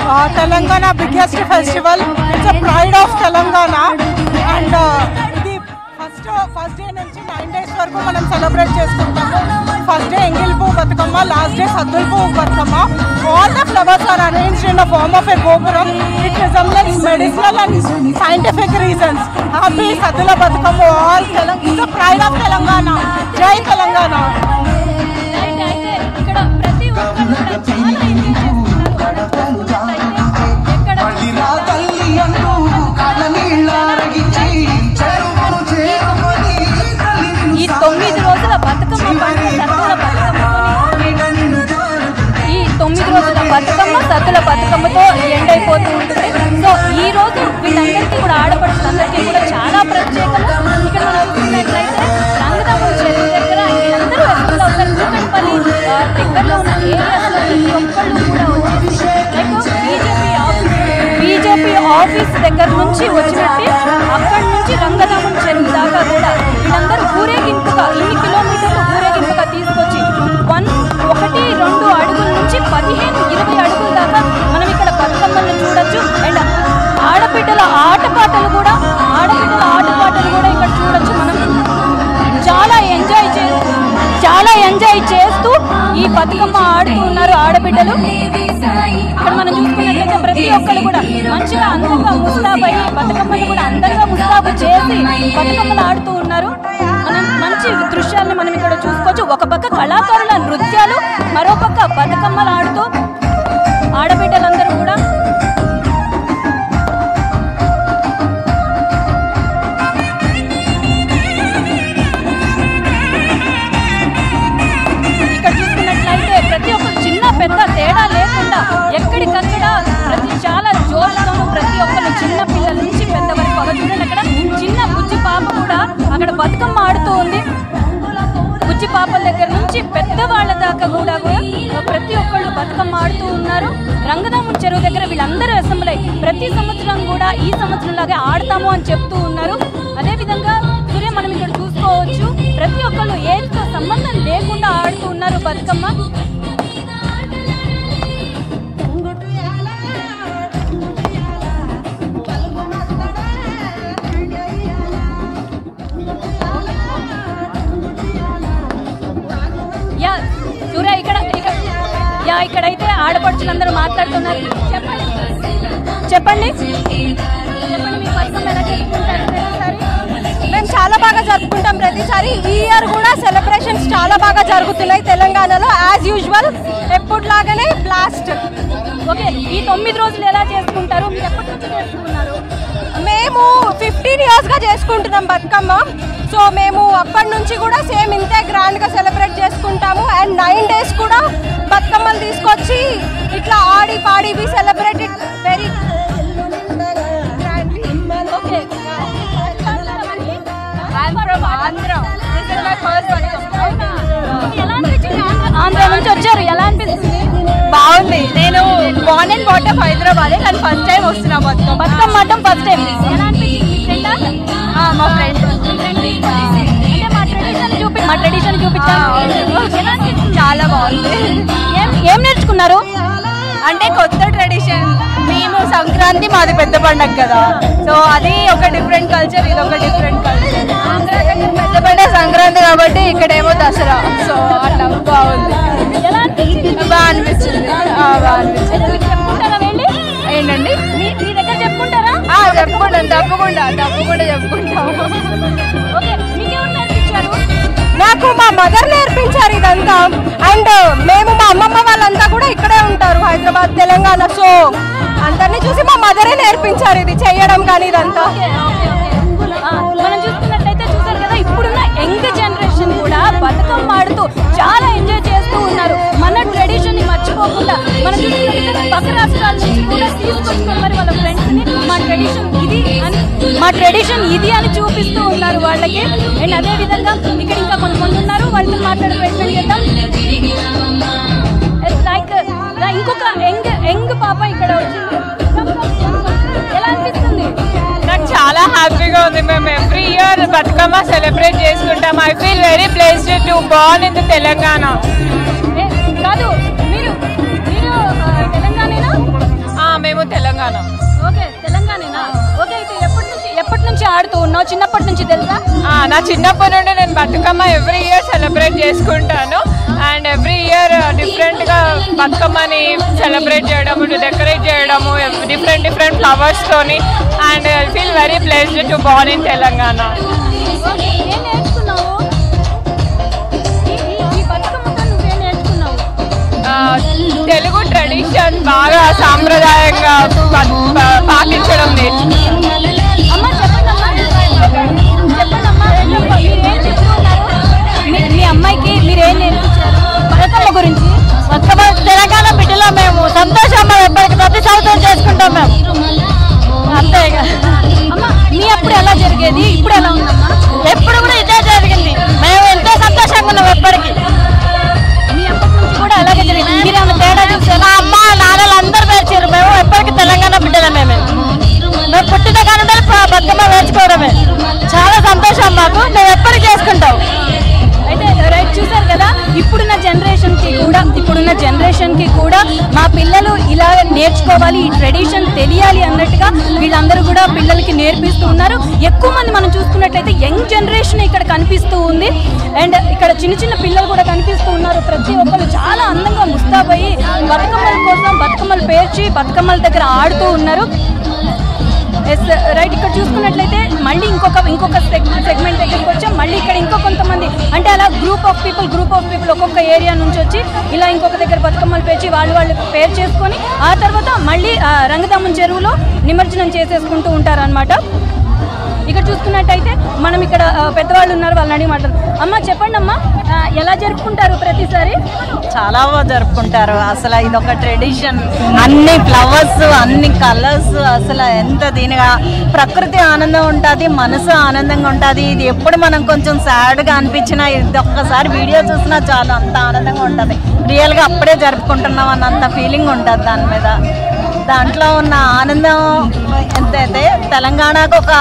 Telangana biggest festival. It's a pride of Telangana, and ఇది first day నుంచి 9 days వరకు మనం సెలబ్రేట్ చేసుకుంటాము. First day Engilpoo Bathukamma, last day Saddulpoo Bathukamma. All the flowers are arranged in the form of a gopuram. It resembles medicinal and scientific reasons. Happy Saddula Batukama, all Telangana. It's a pride of Telangana. Jai Telangana. ఈ 9 రోజుల బతుకమ్మ ఈ 9 రోజుల బతుకమ్మ సద్దుల బతుకమ్మతో end అయిపోతూ ఉంటుంది. So ఈ రోజు వీళ్ళందరికీ కూడా ఆడపడుచులందరికీ కూడా చాలా ప్రత్యేకము. ఇక్కడ మనం చూసినట్లయితే రంగదాము చెరువు దగ్గర వీళ్ళందరూ అసలు అవుతారు. కూకట్పల్లి దగ్గరలో ఉన్న ఏరియాస్లో ప్రతి ఒక్కళ్ళు కూడా వచ్చేసి బీజేపీ ఆఫీస్ దగ్గర నుంచి వచ్చినట్టు అక్కడి నుంచి రంగదాము చెరువు దాకా కూడా వీళ్ళందరూ ఊరేగింపుగా ఇన్ని కిలోమీటర్లు ఊరేగింపుగా తీసుకొచ్చి 1-2 అడుగుల నుంచి 15-20 అడుగుల దాకా మనం ఇక్కడ బతుకమ్మలను చూడొచ్చు. అండ్ ఆడబిడ్డల ఆటపాటలు కూడా ఇక్కడ చూడొచ్చు. మనం చాలా ఎంజాయ్ చేస్తూ ఈ బతుకమ్మ ఆడుతూ ఉన్నారు ఆడబిడ్డలు. ఇక్కడ మనం చూసుకున్నట్లయితే ప్రతి ఒక్కరు కూడా మంచిగా అందంగా ముస్తాబై బతుకమ్మని కూడా అందంగా ముస్తాబు చేసి బతుకమ్మలు ఆడుతూ ఉన్నారు. మనం మంచి దృశ్యాలను మనం ఇక్కడ చూసుకోవచ్చు. ఒక పక్క కళాకారుల నృత్యాలు, మరో పక్క బతుకమ్మలు ఆడుతూ ఆడబిడ్డలందరూ కూడా ఇక్కడ చూసుకున్నట్లయితే ప్రతి ఒక్కరు చిన్న పెద్ద తేడా లేకుండా ఎక్కడికక్కడ చాలా జోరుతోనూ ప్రతి ఒక్కరు చిన్న పిల్లల నుంచి పెద్ద వరకు అక్కడ చూడండి. అక్కడ చిన్న బుజ్జి పాప కూడా అక్కడ బతుకమ్మ ఆడుతూ ఉంది. బుజ్జి పాపల దగ్గర నుంచి పెద్దవాళ్ళ దాకా కూడా ప్రతి ఒక్కళ్ళు బతుకమ్మ ఆడుతూ ఉన్నారు. రంగదాము చెరువు దగ్గర వీళ్ళందరూ అసెంబ్లీ ప్రతి సంవత్సరం కూడా ఈ సంవత్సరం లాగే ఆడతాము అని చెప్తూ ఉన్నారు. అదేవిధంగా సూర్య మనం ఇక్కడ చూసుకోవచ్చు. ప్రతి ఒక్కళ్ళు ఏజ్తో సంబంధం లేకుండా ఆడుతూ ఉన్నారు బతుకమ్మ. ఇక్కడైతే ఆడపడుచులందరూ మాట్లాడుతున్నారు. చెప్పండి మీ బతుకమ్మ ఎలా జరుపుకుంటారు? మేము చాలా బాగా జరుపుకుంటాం ప్రతిసారి. ఈ ఇయర్ కూడా సెలబ్రేషన్స్ చాలా బాగా జరుగుతున్నాయి తెలంగాణలో. యాజ్ యూజువల్ ఎప్పుడులాగానే బ్లాస్ట్. ఓకే, ఈ 9 రోజులు ఎలా చేసుకుంటారు? మీరు ఎప్పటి నుంచి చేసుకున్నారు? మేము 15 yearsగా చేసుకుంటున్నాం బతుకమ్మ. సో మేము అప్పటి నుంచి కూడా సేమ్ ఇంతే గ్రాండ్గా సెలబ్రేట్ చేసుకుంటాము. అండ్ 9 days కూడా బతుకమ్మలు తీసుకొచ్చి ఇట్లా ఆడి పాడి we celebrated very grandly. Okay, Andhra నుంచి వచ్చారు. ఎలా అనిపిస్తుంది? బాగుంది. నేను born and brought of Hyderabad. నేను ఫస్ట్ టైం వస్తున్నా బతుకమ్మ ఆడటం ఫస్ట్ టైం. ఎలా అనిపించింది? మా ఫ్రెండ్ మా ట్రెడిషన్ చూపించాను. చాలా బాగుంది. ఏం నేర్చుకున్నారు? అంటే కొత్త ట్రెడిషన్. మేము సంక్రాంతి మాది పెద్ద పండుగ కదా, సో అది ఒక డిఫరెంట్ కల్చర్, ఇది ఒక డిఫరెంట్ కల్చర్. పెద్ద పండుగ సంక్రాంతి కాబట్టి ఇక్కడేమో దసరా. సో అట్లా బాగుంది. బాగా అనిపించింది. చెప్పుకుంటారా వెళ్ళి? ఏంటండి మీ దగ్గర చెప్పుకుంటారా? చెప్పుకుంటాం, తప్పకుండా చెప్పుకుంటాం. ఓకే, మీకేమన్నా నేర్పించారు? నాకు మా మదర్ నేర్పించారు ఇదంతా. అండ్ మేము మా అమ్మమ్మ వాళ్ళంతా కూడా ఇక్కడే ఉంటారు, హైదరాబాద్, తెలంగాణ. సో అందరినీ చూసి మా మదరే నేర్పించారు ఇది చేయడం కానీ ఇదంతా. మనం చూసుకున్నట్లయితే చూసారు కదా, ఇప్పుడున్న యంగ్ జనరేషన్ కూడా బతుకమ్మ ఆడుతూ చాలా ఎంజాయ్ చేస్తూ ఉన్నారు. మన ట్రెడిషన్ ని మర్చిపోకుండా మనం చూసుకున్నట్లయితే పక్క రాష్ట్రాల నుంచి కూడా తీసుకొచ్చుకొని మరి వాళ్ళ ఫ్రెండ్స్ ని మా ట్రెడిషన్ ఇది అని చూపిస్తూ ఉన్నారు వాళ్ళకి. అండ్ అదే విధంగా ఇక్కడ ఇంకా కొంతమంది ఉన్నారు, వాళ్ళతో మాట్లాడే ప్రయత్నం చేద్దాం. లైక్ ఇంకొక యంగ్ పాప ఇక్కడ వచ్చింది. ఎలా అనిపిస్తుంది? నాకు చాలా హ్యాపీగా ఉంది. మేము ఎవ్రీ ఇయర్ బతుకమ్మ సెలబ్రేట్ చేసుకుంటాం. I feel very blessed to born in Telangana. కాదు, మీరు తెలంగాణేనా? మేము తెలంగాణ. ఓకే, తెలంగాణనా? ఓకే, అయితే ఎప్పటి నుంచి ఆడుతూ ఉన్నావు? చిన్నప్పటి నుంచి తెలుసా? నా చిన్నప్పటి నుండి నేను బతుకమ్మ ఎవ్రీ ఇయర్ సెలబ్రేట్ చేసుకుంటాను. అండ్ ఎవ్రీ ఇయర్ డిఫరెంట్గా బతుకమ్మని సెలబ్రేట్ చేయడము, డెకరేట్ చేయడము డిఫరెంట్ ఫ్లవర్స్తోని. And I feel very blessed to born in Telangana. ఏం నేర్చుకున్నావు? ఈ బతుకమ్మతో నువ్వేం నేర్చుకున్నావు? తెలుగు ట్రెడిషన్ బాగా సాంప్రదాయంగా పాటించడం నేర్చుకున్నాను. అమ్మ చెప్పండమ్మా, మీరేం చెప్తున్నారు? మీ అమ్మాయికి మీరేం నేర్పించారు బతుకమ్మ గురించి? బతుకమ్మ తెలంగాణ బిడ్డలో మేము సంతోషం ఎప్పటికీ ప్రతి సంవత్సరం చేసుకుంటాం మేము, అంతేగా. అమ్మ మీ అప్పుడు ఎలా జరిగేది, ఇప్పుడు ఎలా ఉందమ్మా? ఎప్పుడు కూడా ఇదే జరిగింది, మేము ఎంతో సంతోషంగా ఉన్నాం ఎప్పటికీ. మీ అప్పటి నుంచి కూడా అలాగే జరిగింది. మీరేమన్నా తేడా చూసారా? మా అమ్మ నాన్నలు అందరూ పేర్చారు, మేము ఎప్పటికీ తెలంగాణ బిడ్డలమే. మేము పుట్టిన కానీ బతుకమ్మ వేర్చుకోవడమే చాలా సంతోషం మాకు, మేము ఎప్పటికీ చేసుకుంటాం. అయితే రైట్, చూసారు కదా, ఇప్పుడున్న జనరేషన్కి కూడా మా పిల్లలు ఇలా నేర్చుకోవాలి, ఈ ట్రెడిషన్ తెలియాలి అన్నట్టుగా వీళ్ళందరూ కూడా పిల్లలకి నేర్పిస్తూ ఉన్నారు. ఎక్కువ మంది మనం చూసుకున్నట్లయితే యంగ్ జనరేషన్ ఇక్కడ కనిపిస్తూ ఉంది. అండ్ ఇక్కడ చిన్న పిల్లలు కూడా కనిపిస్తూ ఉన్నారు. ప్రతి ఒక్కరు చాలా అందంగా ముస్తాబయ్యి బతుకమ్మల కోసం బతుకమ్మలు పేర్చి బతుకమ్మల దగ్గర ఆడుతూ ఉన్నారు. ఎస్ రైట్, ఇక్కడ చూసుకున్నట్లయితే మళ్ళీ ఇంకొక సెగ్మెంట్ దగ్గరికి వచ్చాం. మళ్ళీ ఇక్కడ ఇంకో కొంతమంది, అంటే అలా గ్రూప్ ఆఫ్ పీపుల్ ఒక్కొక్క ఏరియా నుంచి వచ్చి ఇలా ఇంకొక దగ్గర బతుకమ్మలు పేర్చి వాళ్ళు పేరు చేసుకొని ఆ తర్వాత మళ్ళీ రంగదమ్మం చెరువులో నిమజ్జనం చేసేసుకుంటూ ఉంటారనమాట. ఇక్కడ చూసుకున్నట్టయితే మనం ఇక్కడ పెద్దవాళ్ళు ఉన్నారు, వాళ్ళని అడిగి మాట్లాడు. అమ్మ చెప్పండి అమ్మా, ఎలా జరుపుకుంటారు ప్రతిసారి? చాలా బాగా జరుపుకుంటారు. అసలు ఇదొక ట్రెడిషన్, అన్ని ఫ్లవర్స్, అన్ని కలర్స్, అసలు ఎంత దీనిగా ప్రకృతి ఆనందం ఉంటుంది, మనసు ఆనందంగా ఉంటుంది. ఇది ఎప్పుడు మనం కొంచెం సాడ్గా అనిపించినా ఇది ఒక్కసారి వీడియో చూసినా చాలు, అంత ఆనందంగా ఉంటుంది. రియల్గా అప్పుడే జరుపుకుంటున్నాం అన్నంత ఫీలింగ్ ఉంటుంది దాని మీద. దాంట్లో ఉన్న ఆనందం ఎంతైతే తెలంగాణకు ఒక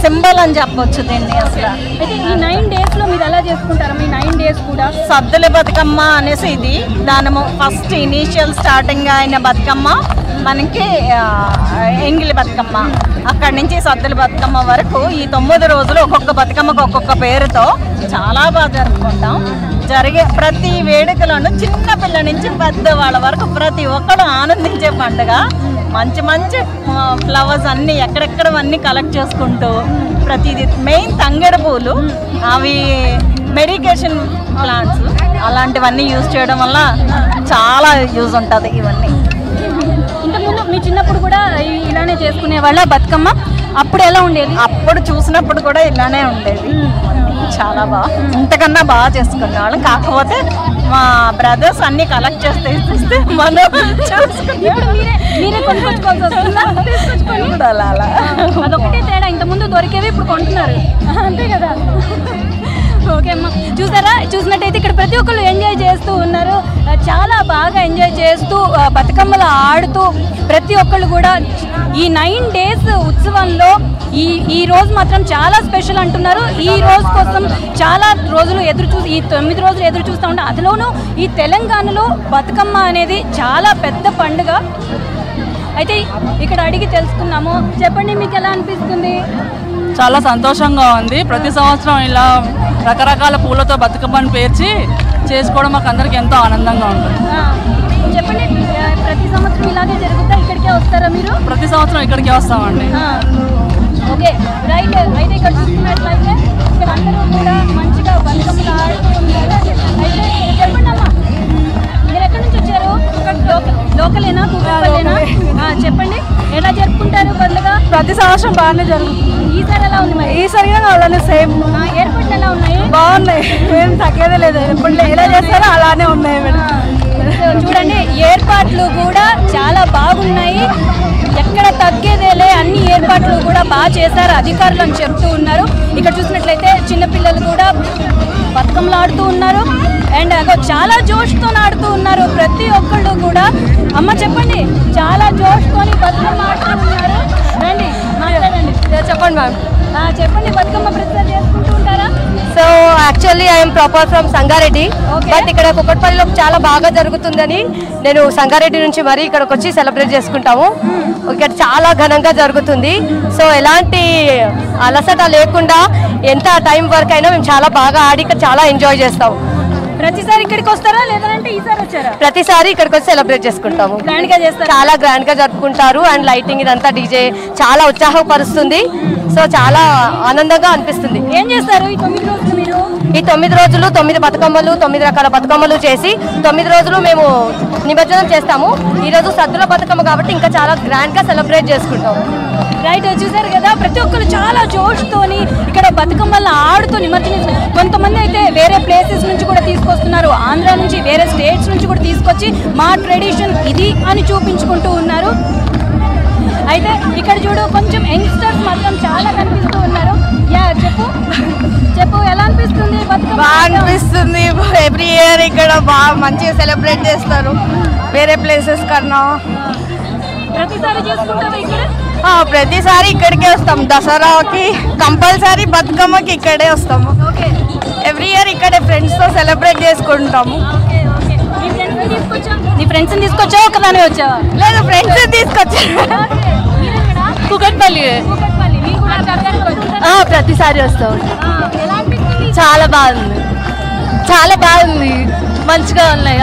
సింబల్ అని చెప్పొచ్చు దీన్ని. అసలు అయితే ఈ 9 daysలో మీరు ఎలా చేసుకుంటారు? మీ 9 days కూడా సద్దుల బతుకమ్మ అనేసి ఇది దాని ఫస్ట్ ఇనీషియల్ స్టార్టింగ్ అయిన బతుకమ్మ మనకి ఎంగిలి బతుకమ్మ, అక్కడి నుంచి సద్దుల బతుకమ్మ వరకు ఈ 9 రోజులు ఒక్కొక్క బతుకమ్మకు ఒక్కొక్క పేరుతో చాలా బాగా జరుపుకుంటాం. జరిగే ప్రతి వేడుకలను చిన్న పిల్ల నుంచి పెద్దవాళ్ళ వరకు ప్రతి ఒక్కరు ఆనందించే పండుగ. మంచి ఫ్లవర్స్ అన్నీ ఎక్కడెక్కడవన్నీ కలెక్ట్ చేసుకుంటూ ప్రతిదీ, మెయిన్ తంగెడ పూలు, అవి మెడికేషన్ ప్లాంట్స్ అలాంటివన్నీ యూజ్ చేయడం వల్ల చాలా యూజ్ ఉంటుంది. ఇవన్నీ ఇంతకుముందు మీ చిన్నప్పుడు కూడా ఇలానే చేసుకునే వాళ్ళ బతుకమ్మ? అప్పుడు ఎలా ఉండేది? అప్పుడు చూసినప్పుడు కూడా ఇలానే ఉండేది, చాలా బాగా, ఇంతకన్నా బాగా చేసుకునేవాళ్ళం. కాకపోతే మా బ్రదర్స్ అన్ని కలెక్ట్ చేస్తే ఇస్తే మనం మీరే కొనుక్కొచ్చుకోవాల్సి వస్తుందా? తీసుకొచ్చుకొని అలా అదొకటే తేడా, ఇంతకుముందు దొరికేవి ఇప్పుడు కొంటున్నారు, అంతే కదా? ఓకే అమ్మ, చూసినట్టయితే ఇక్కడ ప్రతి ఒక్కళ్ళు ఎంజాయ్ చేస్తూ ఉన్నారు, చాలా బాగా ఎంజాయ్ చేస్తూ బతుకమ్మలు ఆడుతూ ప్రతి ఒక్కళ్ళు కూడా ఈ 9 days ఉత్సవంలో ఈ రోజు మాత్రం చాలా స్పెషల్ అంటున్నారు. ఈ రోజు కోసం చాలా రోజులు ఈ 9 రోజులు ఎదురు చూస్తూ ఉంటాం. అందులోనూ ఈ తెలంగాణలో బతుకమ్మ అనేది చాలా పెద్ద పండుగ. అయితే ఇక్కడ అడిగి తెలుసుకున్నాము. చెప్పండి, మీకు ఎలా అనిపిస్తుంది? చాలా సంతోషంగా ఉంది. ప్రతి సంవత్సరం ఇలా రకరకాల పూలతో బతుకమ్మను పేర్చి చేసుకోవడం మాకు అందరికి ఎంతో ఆనందంగా ఉంటుంది. చెప్పండి, ప్రతి సంవత్సరం ఇలాగే జరుగుతా? ఇక్కడికే వస్తారా మీరు? ప్రతి సంవత్సరం ఇక్కడికే వస్తామండి. ఓకే రైట్, అయితే ఇక్కడ చూసుకున్నట్లయితే ఇక్కడ అందరూ కూడా మంచిగా బతుకమ్మలు ఆడుతూ ఉన్నారు. అయితే చెప్పండి అమ్మా, మీరు ఎక్కడి నుంచి వచ్చారు? లోకలేనా, కూకట్పల్లేనా? చెప్పండి, ఎలా జరుపుకుంటారు పండుగ? ప్రతి సంవత్సరం బాగానే జరుగుతుంది. ఈసారి ఎలా ఉంది మరి? ఈసారి అలానే సేమ్ ఏర్పాట్లు ఎలా ఉన్నాయి? బాగున్నాయి, ఏం తగ్గేదే లేదు. ఎప్పుడు ఎలా చేస్తారో అలానే ఉన్నాయి మేడం. చూడండి, ఏర్పాట్లు కూడా చాలా బాగున్నాయి, ఎక్కడ తగ్గేదేలే, అన్ని ఏర్పాట్లు కూడా బాగా చేశారు అధికారులు అని చెప్తూ ఉన్నారు. ఇక్కడ చూసినట్లయితే చిన్నపిల్లలు కూడా బతుకమ్మలు ఆడుతూ ఉన్నారు అండ్ చాలా జోష్తో ఆడుతూ ఉన్నారు ప్రతి ఒక్కళ్ళు కూడా. అమ్మ చెప్పండి, చాలా జోష్తోని బతుకమ్మ ఆడుతూ ఉన్నారు. రండి మాట్లాడండి, చెప్పండి మ్యామ్. చెప్పండి, బతుకమ్మ ప్రతిసారి చేసుకుంటూ ఉంటారా? So actually I'm proper from Sangareddy, but ఇక్కడ కుకట్పల్లిలో చాలా బాగా జరుగుతుందని నేను సంగారెడ్డి నుంచి మరీ ఇక్కడికి వచ్చి సెలబ్రేట్ చేసుకుంటాము. ఇక్కడ చాలా ఘనంగా జరుగుతుంది. సో ఎలాంటి అలసట లేకుండా ఎంత టైం వరకు అయినా మేము చాలా బాగా ఆడి ఇక్కడ చాలా ఎంజాయ్ చేస్తాము. ప్రతిసారి ఇక్కడికి వస్తారా లేదంటే ఈసారి వచ్చారా? ప్రతిసారి ఇక్కడికి వచ్చి సెలబ్రేట్ చేసుకుంటాము. గ్రాండ్ గా చేస్తారు, చాలా గ్రాండ్ గా జరుపుకుంటారు. అండ్ లైటింగ్ ఇదంతా డీజే చాలా ఉత్సాహపరుస్తుంది. సో చాలా ఆనందంగా అనిపిస్తుంది. ఏం చేస్తారు ఈ 9 రోజులు మీరు? ఈ 9 రోజులు 9 బతుకమ్మలు 9 రకాల బతుకమ్మలు చేసి 9 రోజులు మేము నిమజ్జనం చేస్తాము. ఈరోజు సద్దుల బతుకమ్మ కాబట్టి ఇంకా చాలా గ్రాండ్ గా సెలబ్రేట్ చేసుకుంటాము. రైట్, చూసారు కదా, ప్రతి ఒక్కరు చాలా జోష్తోని ఇక్కడ బతుకమ్మలను ఆడుతూ నిమజ్జనం. కొంతమంది అయితే వేరే ప్లేసెస్ నుంచి కూడా తీసుకొస్తున్నారు, ఆంధ్ర నుంచి వేరే స్టేట్స్ నుంచి కూడా తీసుకొచ్చి మా ట్రెడిషన్ ఇది అని చూపించుకుంటూ ఉన్నారు. అయితే ఇక్కడ చూడు కొంచెం యంగ్స్టర్స్ మాత్రం చాలా కనిపిస్తూ ఉన్నారు. యా చెప్పు చెప్పు, ఎలా అనిపిస్తుంది బతుకమ్మ? బాగా అనిపిస్తుంది. ఎవ్రీ ఇయర్ ఇక్కడ బాగా మంచిగా సెలబ్రేట్ చేస్తారు వేరే ప్లేసెస్ కన్నా. ప్రతిసారి చేసుకుంటావా ఇక్కడ? ప్రతిసారి ఇక్కడికే వస్తాం. దసరాకి కంపల్సరీ, బతుకమ్మకి ఇక్కడే వస్తాము. ఎవ్రీ ఇయర్ ఇక్కడే ఫ్రెండ్స్తో సెలబ్రేట్ చేసుకుంటాము. నీ ఫ్రెండ్స్ని తీసుకొచ్చావా ఒకదాని వచ్చావా? లేదు, ఫ్రెండ్స్ తీసుకొచ్చా. కుకట్పల్లి ప్రతిసారి వస్తాం. చాలా బాగుంది, చాలా బాగుంది, మంచిగా ఉన్నాయి.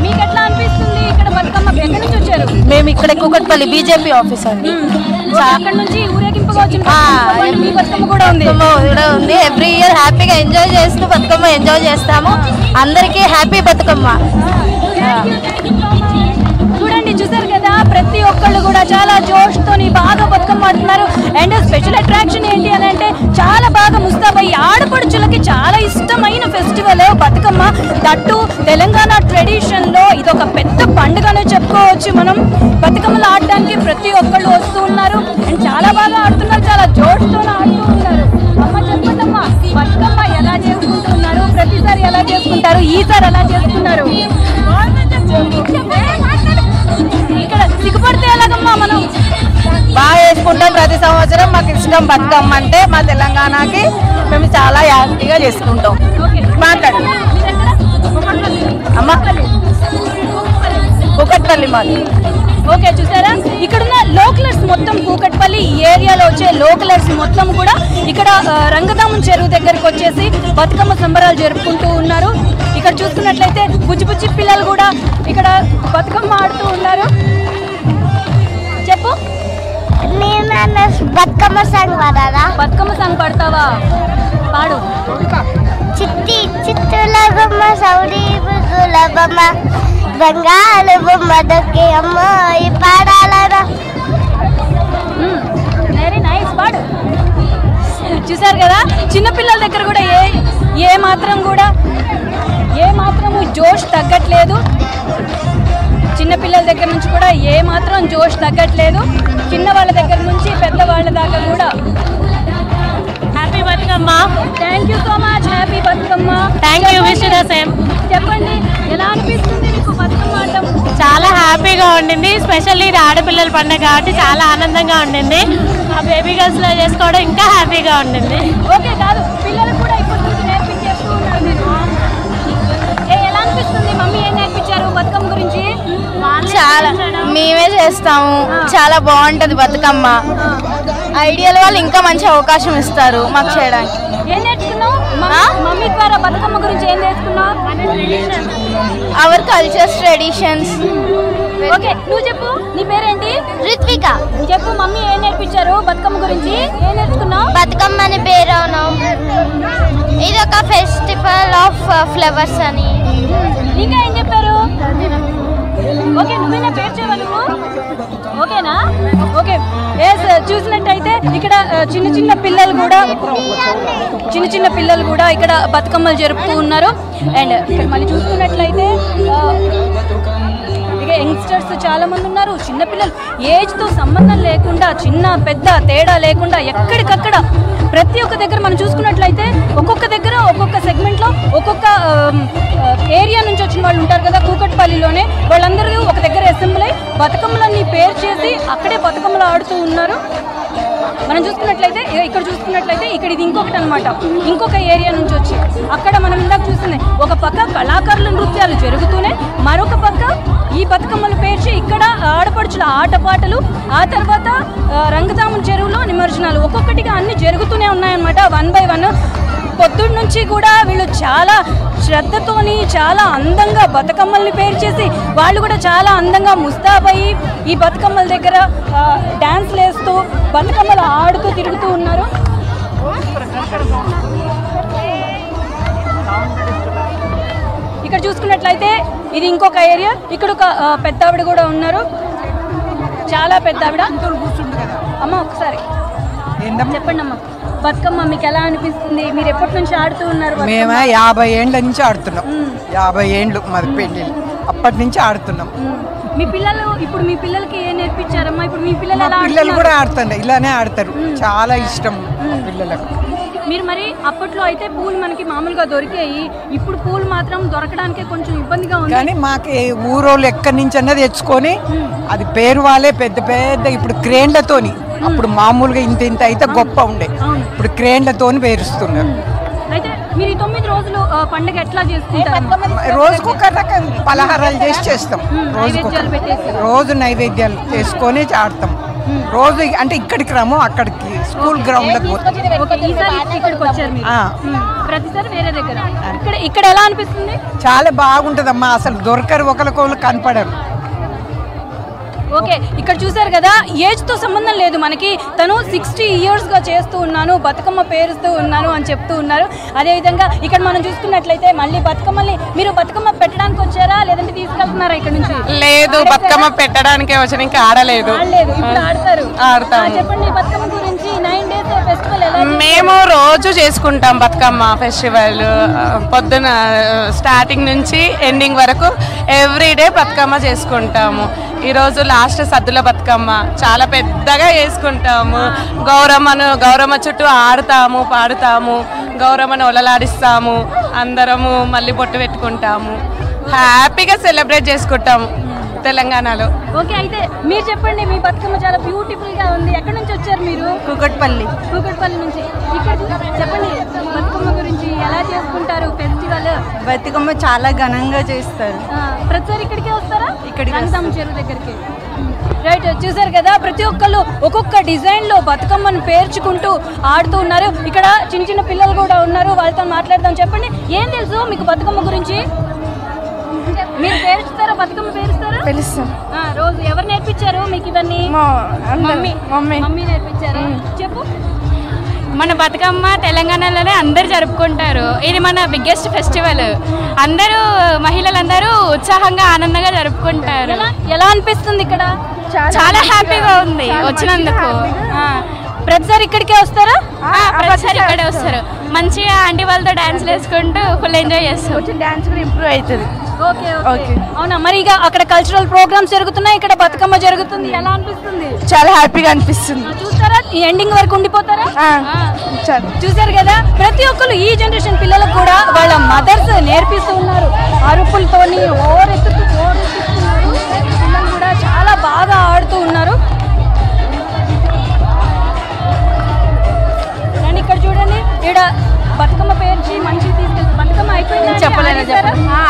మీకు ఎట్లా అనిపిస్తుంది ఇక్కడ బతుకమ్మ? ఎక్కడి నుంచి వచ్చారు? మేము ఇక్కడ కుకట్పల్లి బీజేపీ ఆఫీస్ అండి. అక్కడ నుంచి ఊరేగింపుగా వచ్చిన మీ బతుకమ్మ కూడా ఉంది. ఎవ్రీ ఇయర్ హ్యాపీగా ఎంజాయ్ చేస్తూ బతుకమ్మ ఎంజాయ్ చేస్తాము. అందరికీ హ్యాపీ బతుకమ్మ. చూడండి, చూసారు కదా, ప్రతి ఒక్కళ్ళు కూడా చాలా జోష్తోని బాగా బతుకమ్మ ఆడుతున్నారు. అండ్ స్పెషల్ అట్రాక్షన్ ఏంటి అని అంటే చాలా బాగా ముస్తాబయ్యి ఆడపడుచులకి చాలా ఇష్టమైన ఫెస్టివల్ బతుకమ్మ. దట్టు తెలంగాణ ట్రెడిషన్లో ఇదొక పెద్ద పండుగనే చెప్పుకోవచ్చు మనం. బతుకమ్మలు ఆడడానికి ప్రతి ఒక్కళ్ళు వస్తూ ఉన్నారు అండ్ చాలా బాగా ఆడుతున్నారు, చాలా జోష్తో ఆడుతూ ఉన్నారు. అమ్మ చెప్పండమ్మా, బతుకమ్మ ఎలా చేసుకుంటున్నారు? ప్రతిసారి ఎలా చేసుకుంటారు? ఈసారి ఎలా చేసుకున్నారు? ఇక్కడ సిగ్గుపడితే ఎలాగమ్మా? మనం బాగా చేసుకుంటాం ప్రతి సంవత్సరం. మాకు ఇష్టం బతుకమ్మ అంటే. మా తెలంగాణకి మేము చాలా హ్యాపీగా చేసుకుంటాం. మాట్లాడు అమ్మ. కూకట్పల్లి మాది. ఓకే, చూసారా, ఇక్కడున్న లోకలర్స్ మొత్తం కూకట్పల్లి ఏరియాలో వచ్చే లోకలర్స్ మొత్తం కూడా ఇక్కడ రంగదామం చెరువు దగ్గరికి వచ్చేసి బతుకమ్మ సంబరాలు జరుపుకుంటూ ఉన్నారు. ఇక్కడ చూసుకున్నట్లయితే బుజ్జి బుజ్జి పిల్లలు కూడా ఇక్కడ బతుకమ్మ ఆడుతూ ఉన్నారు. చెప్పు, బతుకమ్మ సాంగ్ పాడాలా? బతుకమ్మ సాంగ్ పాడతావా? పాడు. చిట్టి చిట్టుల బొమ్మ, సౌడి బుగ్గుల బొమ్మ, బంగాళ బొమ్మ దొక్కే అమ్మాయి పాడాలరా. వెరీ నైస్, పాడు. చూసారు కదా, చిన్నపిల్లల దగ్గర కూడా ఏ మాత్రము జోష్ తగ్గట్లేదు. చిన్నపిల్లల దగ్గర నుంచి కూడా ఏ మాత్రం జోష్ తగ్గట్లేదు. చిన్న వాళ్ళ దగ్గర నుంచి పెద్దవాళ్ళ దాకా కూడా. Happy Bathukamma. Thank you so much. Happy Bathukamma. Thank you. Wish the same. చెప్పండి, ఎలా అనిపిస్తుంది మీకు బతుకమ్మ ఆడటం? చాలా హ్యాపీగా ఉండింది. స్పెషల్లీ ఇది ఆడపిల్లల పండుగ కాబట్టి చాలా ఆనందంగా ఉండింది. ఆ బేబీ గర్ల్స్ లో చేసుకోవడం ఇంకా హ్యాపీగా ఉండింది. ఓకే, కాదు, పిల్లలకు కూడా ఇప్పటి నుంచి నేర్పించేస్తూ ఉన్నారు మీరు. ఎలా అనిపిస్తుంది? మమ్మీ ఏం నేర్పించారు బతుకమ్మ గురించి? చాలా మేమే చేస్తాము. చాలా బాగుంటది బతుకమ్మ. ఐడియల్ వాళ్ళు ఇంకా మంచి అవకాశం ఇస్తారు మాకు చేయడానికి. ఏం నేర్చుకున్నావు మమ్మీ ద్వారా? బతుకమ్మ గురించి ఏం నేర్చుకున్నావు? Hour cultures, traditions. ఓకే, నువ్వు చెప్పు, నీ పేరేంటి? రిత్విక. చెప్పు, మమ్మీ ఏం నేర్పించారు బతుకమ్మ గురించి? ఏం నేర్చుకున్నావు? బతుకమ్మ అని పేరు, ఇది ఒక ఫెస్టివల్ ఆఫ్ ఫ్లవర్స్ అని. ఇంకా ఏం చెప్పారు? ఓకే, నువ్వేనా పేరు చెప్పావు నువ్వు? ఓకేనా? ఓకే, చూసినట్టయితే ఇక్కడ చిన్న చిన్న పిల్లలు కూడా ఇక్కడ బతుకమ్మలు జరుపుతూ ఉన్నారు. అండ్ ఇక్కడ మళ్ళీ చూసుకున్నట్లయితే ఇక యంగ్స్టర్స్ చాలా మంది ఉన్నారు. చిన్నపిల్లలు ఏజ్తో సంబంధం లేకుండా, చిన్న పెద్ద తేడా లేకుండా ఎక్కడికక్కడ ప్రతి ఒక్క దగ్గర మనం చూసుకున్నట్లయితే ఒక్కొక్క దగ్గర ఒక్కొక్క సెగ్మెంట్లో ఒక్కొక్క ఏరియా నుంచి వచ్చిన వాళ్ళు ఉంటారు కదా కూకట్పల్లిలోనే. వాళ్ళందరూ ఒక దగ్గర అసెంబ్లీ అయి బతుకమ్మలన్నీ పేరు చేసి అక్కడే బతుకమ్మలు ఆడుతూ ఉన్నారు. మనం చూసుకున్నట్లయితే ఇక్కడ ఇది ఇంకొకటి అనమాట, ఇంకొక ఏరియా నుంచి వచ్చి అక్కడ మనం ఇందాక చూస్తుంది ఒక పక్క కళాకారుల నృత్యాలు జరుగుతూనే మరొక పక్క ఈ బతుకమ్మలు పేర్చి ఇక్కడ ఆడపడుచుల ఆటపాటలు, ఆ తర్వాత రంగదాముల చెరువులో నిమజ్జనాలు ఒక్కొక్కటిగా అన్ని జరుగుతూనే ఉన్నాయన్నమాట. 1 by 1 పొద్దున్న నుంచి కూడా వీళ్ళు చాలా శ్రద్ధతోని చాలా అందంగా బతుకమ్మల్ని పేర్చేసి వాళ్ళు కూడా చాలా అందంగా ముస్తాబయ్యి ఈ బతుకమ్మల దగ్గర డ్యాన్స్లు వేస్తూ బతుకమ్మలు ఆడుతూ తిరుగుతూ ఉన్నారు. ఇక్కడ చూసుకున్నట్లయితే ఇది ఇంకొక ఏరియా. ఇక్కడ ఒక పెద్ద ఆవిడ కూడా ఉన్నారు, చాలా పెద్ద ఆవిడ. అమ్మ ఒకసారి చెప్పండి అమ్మ, బతుకమ్మ మీకు ఎలా అనిపిస్తుంది? మీరు ఎప్పటి నుంచి ఆడుతూ ఉన్నారు? మేము 50 ఏండ్ల నుంచి ఆడుతున్నాం. 50 ఏండ్లు మాది పెళ్ళి, అప్పటి నుంచి ఆడుతున్నాం. మీ పిల్లలు ఇప్పుడు మీ పిల్లలకి ఏం నేర్పించారమ్మా? ఇప్పుడు మీ పిల్లలు కూడా ఆడుతుండే, ఇలానే ఆడతారు, చాలా ఇష్టం పిల్లలకు. మీరు మరి అప్పట్లో అయితే పూలు మనకి మామూలుగా దొరికాయి, ఇప్పుడు పూలు మాత్రం దొరకడానికి కొంచెం ఇబ్బందిగా ఉంది. కానీ మాకు ఊరోళ్ళు ఎక్కడి నుంచి అన్నది తెచ్చుకొని అది పేరు వాళ్ళే పెద్ద పెద్ద ఇప్పుడు క్రేన్లతోని, అప్పుడు మామూలుగా ఇంత ఇంత అయితే గొప్ప ఉండే, ఇప్పుడు క్రేన్లతోని పేరుస్తున్నారు. అయితే మీరు 9 రోజులు పండుగ ఎట్లా చేసుకుంటారు? రోజుకొక రకం పలహారాలు చేస్తాం, రోజు నైవేద్యాలు చేసుకొని ఆడతాం. రోజు అంటే ఇక్కడికి రాము, అక్కడికి స్కూల్ గ్రౌండ్ ప్రతిసారి వేరే దగ్గర. ఇక్కడ ఎలా అనిపిస్తుంది? చాలా బాగుంటదమ్మా, అసలు దొరకరు, ఒకరికొకరు కనపడరు. ఓకే, ఇక్కడ చూసారు కదా, ఏజ్ తో సంబంధం లేదు మనకి. తను 60 years గా చేస్తూ ఉన్నాను, బతుకమ్మ పేరుస్తూ ఉన్నాను అని చెప్తూ ఉన్నారు. అదేవిధంగా ఇక్కడ మనం చూసుకున్నట్లయితే మళ్ళీ బతుకమ్మల్ని మీరు బతుకమ్మ పెట్టడానికి వచ్చారా లేదంటే తీసుకెళ్తున్నారా ఇక్కడ నుంచి? లేదు, బతుకమ్మ పెట్టడానికే వచ్చాను, ఇంకా ఆడలేదు. ఇప్పుడు ఆడతారు. చెప్పండి బతుకమ్మ గురించి. 9 days ఫెస్టివల్ ఎలా? మేము రోజు చేసుకుంటాం బతుకమ్మ ఫెస్టివల్, పొద్దున స్టార్టింగ్ నుంచి ఎండింగ్ వరకు ఎవ్రీడే బతుకమ్మ చేసుకుంటాము. ఈరోజు లాస్ట్ సద్దుల బతుకమ్మ చాలా పెద్దగా చేసుకుంటాము. గౌరమ్మ చుట్టూ ఆడతాము, పాడుతాము, గౌరమ్మను ఒలలాడిస్తాము, అందరము మళ్ళీ బొట్టు పెట్టుకుంటాము, హ్యాపీగా సెలబ్రేట్ చేసుకుంటాము తెలంగాణలో. ఓకే, అయితే మీరు చెప్పండి, మీ బతుకమ్మ చాలా బ్యూటిఫుల్ గా ఉంది. ఎక్కడి నుంచి వచ్చారు మీరు? కూకట్పల్లి నుంచి. ఇక్కడ చెప్పండి బతుకమ్మ గురించి, ఎలా చేసుకుంటారు ఫెస్టివల్? బతుకమ్మ చాలా ఘనంగా చేస్తారు. ప్రతిసారి ఇక్కడికే వస్తారా? రంగదాము చెరువు దగ్గరికి. రైట్, చూసారు కదా, ప్రతి ఒక్కళ్ళు ఒక్కొక్క డిజైన్ లో బతుకమ్మను పేర్చుకుంటూ ఆడుతూ ఉన్నారు. ఇక్కడ చిన్న చిన్న పిల్లలు కూడా ఉన్నారు, వాళ్ళతో మాట్లాడదాం. చెప్పండి, ఏం తెలుసు మీకు బతుకమ్మ గురించి? మీరు పేరుస్తారా? బతుకమ్మ పేరుస్తారా? తెలుస్తాం. రోజు ఎవరు నేర్పించారు మీకు ఇవన్నీ? మమ్మీ నేర్పించారు. చెప్పు. మన బతుకమ్మ తెలంగాణలోనే అందరు జరుపుకుంటారు. ఇది మన బిగ్గెస్ట్ ఫెస్టివల్. అందరూ మహిళలందరూ ఉత్సాహంగా ఆనందంగా జరుపుకుంటారు. ఎలా అనిపిస్తుంది ఇక్కడ? చాలా హ్యాపీగా ఉంది వచ్చినందుకు. ప్రతిసారి ఇక్కడికే వస్తారా? ప్రతిసారి ఇక్కడే వస్తారు. మంచిగా ఆంటీ వాళ్ళతో డాన్స్లు వేసుకుంటూ ఫుల్ ఎంజాయ్ చేస్తారు. డాన్స్ కూడా ఇంప్రూవ్ అవుతుంది. ఓకే. అవునా, మరి ఇక అక్కడ కల్చరల్ ప్రోగ్రామ్స్ జరుగుతున్నాయి, ఇక్కడ బతుకమ్మ జరుగుతుంది, ఎలా అనిపిస్తుంది? చాలా హ్యాపీగా అనిపిస్తుంది. చూస్తారా? ఈ ఎండింగ్ వరకు ఉండిపోతారా? చూసారు కదా, ప్రతి ఒక్కరు ఈ జనరేషన్ పిల్లలకు కూడా వాళ్ళ మదర్స్ నేర్పిస్తూ ఉన్నారు. అరుపులతోని ఓరెత్తుతున్నారు. పిల్లలు కూడా చాలా బాగా ఆడుతూ ఉన్నారు. అండ్ ఇక్కడ చూడండి, ఇక్కడ బతుకమ్మ పేర్చి మంచిగా తీసుకెళ్ళి బతుకమ్మ అయిపోయిందా? చెప్పలేదు,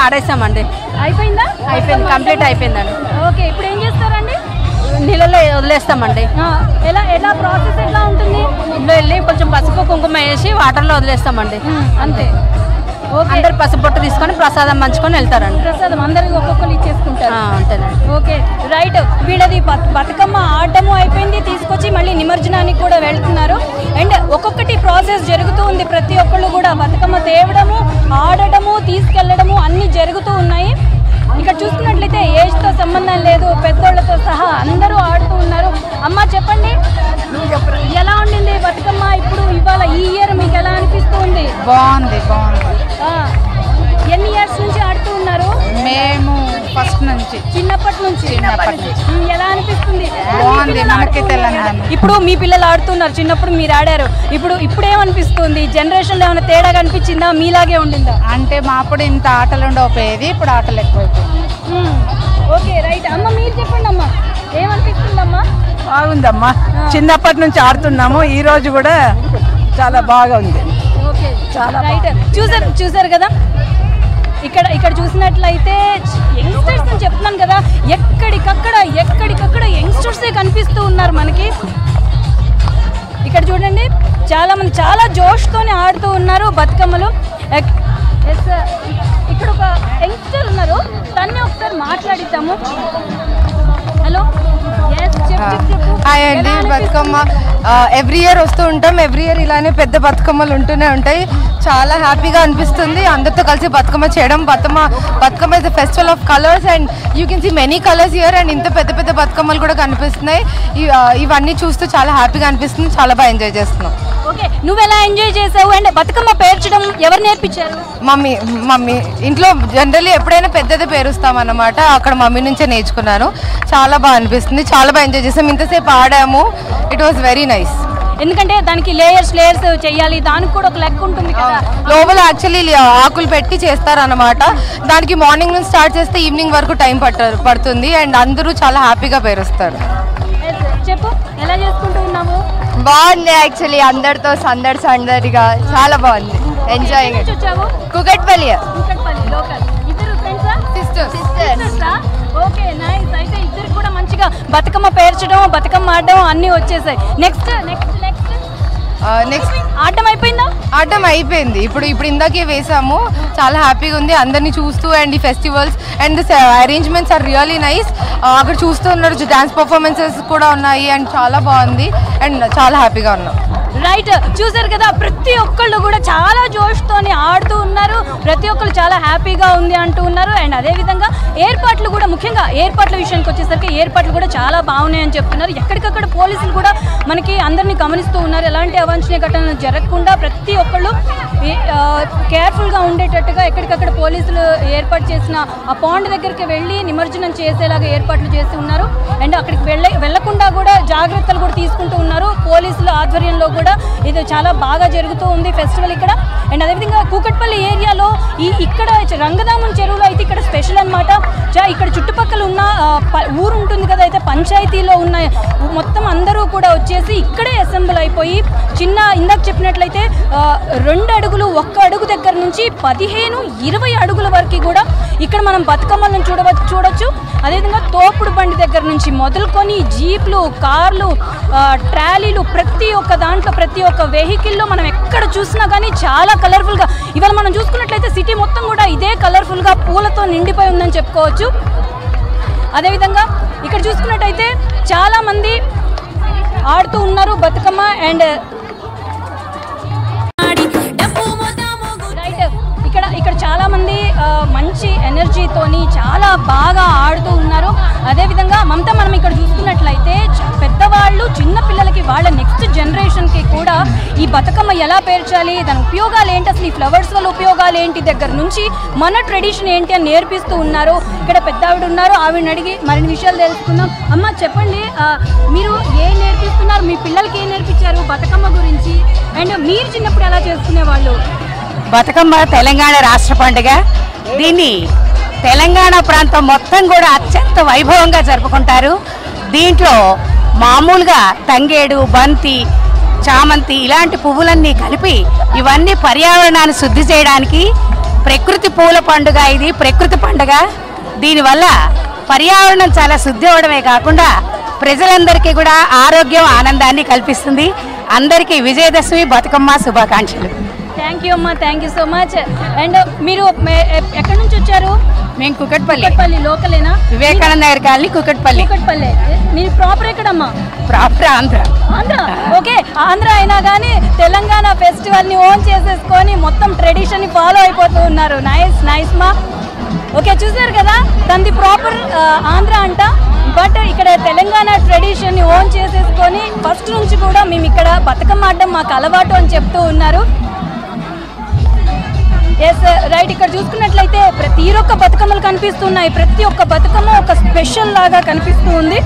ఆడేసామండి. అయిపోయిందా? అయిపోయింది, కంప్లీట్ అయిపోయిందండి. ఓకే, ఇప్పుడు ఏం చేస్తారండి? నీళ్ళలో వదిలేస్తామండి. ఎలా ప్రాసెస్ ఎట్లా ఉంటుంది? ఇంట్లో వెళ్ళి కొంచెం పసుపు కుంకుమ వేసి వాటర్లో వదిలేస్తామండి, అంతే. అందరు పసుపు బొట్టు తీసుకొని ప్రసాదం పంచుకొని వెళ్తారండి. ప్రసాదం అందరికి ఒక్కొక్కరు ఇచ్చేసుకుంటారు. అంతేనండి. Okay, right. వీళ్ళది బతుకమ్మ ఆడటము అయిపోయింది, తీసుకొచ్చి మళ్ళీ నిమజ్జనానికి కూడా వెళ్తున్నారు. అండ్ ఒక్కొక్కటి ప్రాసెస్ జరుగుతూ ఉంది. ప్రతి ఒక్కళ్ళు కూడా బతుకమ్మ తేవడము, ఆడటము, తీసుకెళ్లడము అన్ని జరుగుతూ ఉన్నాయి. ఇక్కడ చూసుకున్నట్లయితే ఏజ్తో సంబంధం లేదు, పెద్దోళ్ళతో సహా అందరూ ఆడుతూ ఉన్నారు. అమ్మ చెప్పండి, ఎలా ఉండింది బతుకమ్మ? ఇప్పుడు ఇవాళ ఈ ఇయర్ మీకు ఎలా అనిపిస్తుంది? బాగుంది. ఎన్ని ఇయర్స్ నుంచి ఆడుతూ ఉన్నారు? మేము ఫస్ట్ నుంచి, చిన్నప్పటి నుంచి. ఎలా అనిపిస్తుంది? బాగుంది. మనకి తెలంగాణ ఇప్పుడు మీ పిల్లలు ఆడుతున్నారు, చిన్నప్పుడు మీరు ఆడారు. ఇప్పుడు ఏమనిపిస్తుంది? జనరేషన్ లో ఏమైనా తేడా కనిపించిందా? మీలాగే ఉండిందా? అంటే మా అప్పుడు ఇంత ఆటలు ఉండకపోయేది, ఇప్పుడు ఆటలు ఎక్కువైపోయింది. Okay, right. అమ్మ మీరు చెప్పండి. అమ్మ ఏమనిపిస్తుందమ్మా? బాగుందమ్మా, చిన్నప్పటి నుంచి ఆడుతున్నాము, ఈ రోజు కూడా చాలా బాగా ఉంది. ఓకే, చాలా చూసారు కదా. ఇక్కడ చూసినట్లయితే యంగ్స్టర్స్ అని చెప్తున్నాను కదా, ఎక్కడికక్కడ యంగ్స్టర్సే కనిపిస్తూ ఉన్నారు మనకి. ఇక్కడ చూడండి, చాలా మంది చాలా జోష్తోనే ఆడుతూ ఉన్నారు బతుకమ్మలు. ఇక్కడ ఒక యంగ్స్టర్ ఉన్నారు, తన్నే ఒకసారి మాట్లాడిద్దాము. హలో, హాయ్ అండి. బతుకమ్మ ఎవ్రీ ఇయర్ వస్తూ ఉంటాం. ఎవ్రీ ఇయర్ ఇలానే పెద్ద బతుకమ్మలు ఉంటూనే ఉంటాయి. చాలా హ్యాపీగా అనిపిస్తుంది అందరితో కలిసి బతుకమ్మ చేయడం. Bathukamma is the festival of colours and you can see many colours here. And ఇంత పెద్ద పెద్ద బతుకమ్మలు కూడా కనిపిస్తున్నాయి. ఇవన్నీ చూస్తూ చాలా హ్యాపీగా అనిపిస్తుంది. చాలా బాగా ఎంజాయ్ చేస్తున్నాం. ఓకే, నువ్వు ఎలా ఎంజాయ్ చేసావు? అండ్ బతుకమ్మ పేర్చడం ఎవరు నేర్పించారు? మమ్మీ ఇంట్లో జనరల్లీ ఎప్పుడైనా పెద్దది పేరుస్తాం అన్నమాట. అక్కడ మమ్మీ నుంచే నేర్చుకున్నాను. చాలా బాగా అనిపిస్తుంది, చాలా బాగా ఎంజాయ్ చేసాం. ఇంతసేపు ఆడాము. It was very nice. ఎందుకంటే దానికి లేయర్స్ చేయాలి, దానికి కూడా ఒక లెక్క ఉంటుంది కదా. లోపల యాక్చువల్లీ ఆకులు పెట్టి చేస్తారన్నమాట. దానికి మార్నింగ్ నుంచి స్టార్ట్ చేస్తే ఈవినింగ్ వరకు టైం పడుతుంది. అండ్ అందరూ చాలా హ్యాపీగా పేరుస్తారు. చెప్పు, ఎలా చేసుకుంటూ ఉన్నావు? బాగుంది యాక్చువల్లీ, అందరితో సందడిగా చాలా బాగుంది. ఎంజాయింగ్. కుకట్పల్లి లోకల్. ఇద్దరు ఫ్రెండ్సా? సిస్టర్స్. Okay, nice. అయితే ఇద్దరు కూడా మంచిగా బతుకమ్మ పేర్చడం, బతుకమ్మ ఆడడం అన్నీ వచ్చేసాయి. నెక్స్ట్ ఆడడం అయిపోయిందా? ఆడడం అయిపోయింది. ఇప్పుడు ఇందాకే వేసాము. చాలా హ్యాపీగా ఉంది అందరినీ చూస్తూ. అండ్ ఈ festivals and the arrangements are really nice. అక్కడ చూస్తూ ఉన్నారు, డాన్స్ పర్ఫార్మెన్సెస్ కూడా ఉన్నాయి. అండ్ చాలా బాగుంది అండ్ చాలా హ్యాపీగా ఉన్నాం. రైట్, చూసారు కదా, ప్రతి ఒక్కళ్ళు కూడా చాలా జోష్తోని ఆడుతూ ఉన్నారు. ప్రతి ఒక్కళ్ళు చాలా హ్యాపీగా ఉంది అంటూ ఉన్నారు. అండ్ అదేవిధంగా ఏర్పాట్లు కూడా, ముఖ్యంగా ఏర్పాట్ల విషయానికి వచ్చేసరికి ఏర్పాట్లు కూడా చాలా బాగున్నాయని చెప్తున్నారు. ఎక్కడికక్కడ పోలీసులు కూడా మనకి అందరినీ గమనిస్తూ ఉన్నారు. ఎలాంటి అవాంఛనీయ ఘటనలు జరగకుండా ప్రతి ఒక్కళ్ళు కేర్ఫుల్గా ఉండేటట్టుగా ఎక్కడికక్కడ పోలీసులు ఏర్పాటు చేసిన ఆ పాండ్ దగ్గరికి వెళ్ళి నిమజ్జనం చేసేలాగా ఏర్పాట్లు చేసి ఉన్నారు. అండ్ అక్కడికి వెళ్లకుండా కూడా జాగ్రత్తలు కూడా తీసుకుంటూ ఉన్నారు పోలీసుల ఆధ్వర్యంలో కూడా. ఇది చాలా బాగా జరుగుతూ ఉంది ఫెస్టివల్ ఇక్కడ. అండ్ అదేవిధంగా కూకట్పల్లి ఏరియాలో ఇక్కడ రంగదామం చెరువులో అయితే ఇక్కడ స్పెషల్ అనమాట. ఇక్కడ చుట్టుపక్కల ఉన్న ఊరు ఉంటుంది కదా, అయితే పంచాయతీలో ఉన్న మొత్తం అందరూ కూడా వచ్చేసి ఇక్కడే అసెంబ్ల్ అయిపోయి ఇందాక చెప్పినట్లయితే 2 అడుగులు 1 అడుగు దగ్గర నుంచి 15-20 అడుగుల వరకు కూడా ఇక్కడ మనం బతుకమ్మలను చూడొచ్చు. అదేవిధంగా తోపుడు బండి దగ్గర నుంచి మొదలుకొని జీప్లు, కార్లు, ట్రాలీలు, ప్రతి ఒక్క దాంట్లో ప్రతి ఒక్క వెహికల్లో మనం ఎక్కడ చూసినా కానీ చాలా కలర్ఫుల్గా. ఇవాళ మనం చూసుకున్నట్లయితే సిటీ మొత్తం కూడా ఇదే కలర్ఫుల్గా పూలతో నిండిపోయి ఉందని చెప్పుకోవచ్చు. అదేవిధంగా ఇక్కడ చూసుకున్నట్టయితే చాలామంది ఆడుతూ ఉన్నారు బతుకమ్మ. అండ్ ఇక్కడ చాలామంది మంచి ఎనర్జీతోని చాలా బాగా ఆడుతూ ఉన్నారు. అదేవిధంగా మమతా, మనం ఇక్కడ చూసుకున్నట్లయితే పెద్దవాళ్ళు చిన్న పిల్లలకి వాళ్ళ నెక్స్ట్ జనరేషన్కి కూడా ఈ బతుకమ్మ ఎలా పేర్చాలి, దాని ఉపయోగాలు ఏంటి, అసలు ఈ ఫ్లవర్స్ వల్ల ఉపయోగాలు ఏంటి దగ్గర నుంచి మన ట్రెడిషన్ ఏంటి అని నేర్పిస్తూ ఉన్నారు. ఇక్కడ పెద్ద ఆవిడ ఉన్నారు, ఆవిడని అడిగి మరిన్ని విషయాలు తెలుసుకుందాం. అమ్మ, చెప్పండి, మీరు ఏం నేర్పిస్తున్నారు, మీ పిల్లలకి ఏం నేర్పించారు బతుకమ్మ గురించి? అండ్ మీరు చిన్నప్పుడు ఎలా చేసుకునేవాళ్ళు? బతుకమ్మ తెలంగాణ రాష్ట్ర పండుగ. దీన్ని తెలంగాణ ప్రాంతం మొత్తం కూడా అత్యంత వైభవంగా జరుపుకుంటారు. దీంట్లో మామూలుగా తంగేడు, బంతి, చామంతి ఇలాంటి పువ్వులన్నీ కలిపి ఇవన్నీ పర్యావరణాన్ని శుద్ధి చేయడానికి ప్రకృతి పూల పండుగ. ఇది ప్రకృతి పండుగ. దీనివల్ల పర్యావరణం చాలా శుద్ధి అవడమే కాకుండా ప్రజలందరికీ కూడా ఆరోగ్యం, ఆనందాన్ని కల్పిస్తుంది. అందరికీ విజయదశమి బతుకమ్మ శుభాకాంక్షలు. థ్యాంక్ యూ అమ్మా, thank you so much. And మీరు ఎక్కడి నుంచి వచ్చారు? మేము కుకట్పల్లి లోకలేనా? వివేకానంద నగర్ కాలనీ, కుకట్పల్లి. మీరు ప్రాపర్ ఎక్కడమ్మా? ప్రాపర్ ఆంధ్ర. ఓకే, ఆంధ్ర అయినా కానీ తెలంగాణ ఫెస్టివల్ ని ఓన్ చేసేసుకొని మొత్తం ట్రెడిషన్ ని ఫాలో అయిపోతూ ఉన్నారు. నైస్ మా. ఓకే, చూసారు కదా, తనది ప్రాపర్ ఆంధ్ర అంట, బట్ ఇక్కడ తెలంగాణ ట్రెడిషన్ ని ఓన్ చేసేసుకొని ఫస్ట్ నుంచి కూడా మేము ఇక్కడ బతుకమ్మ ఆడడం మాకు అలవాటు అని చెప్తూ ఉన్నారు. ఎస్ రైట్, ఇక్కడ చూసుకున్నట్లయితే ప్రతి ఒక్క బతుకమ్మలు కనిపిస్తున్నాయి. ప్రతి ఒక్క బతుకమ్మ ఒక స్పెషల్ లాగా కనిపిస్తూ ఉంది.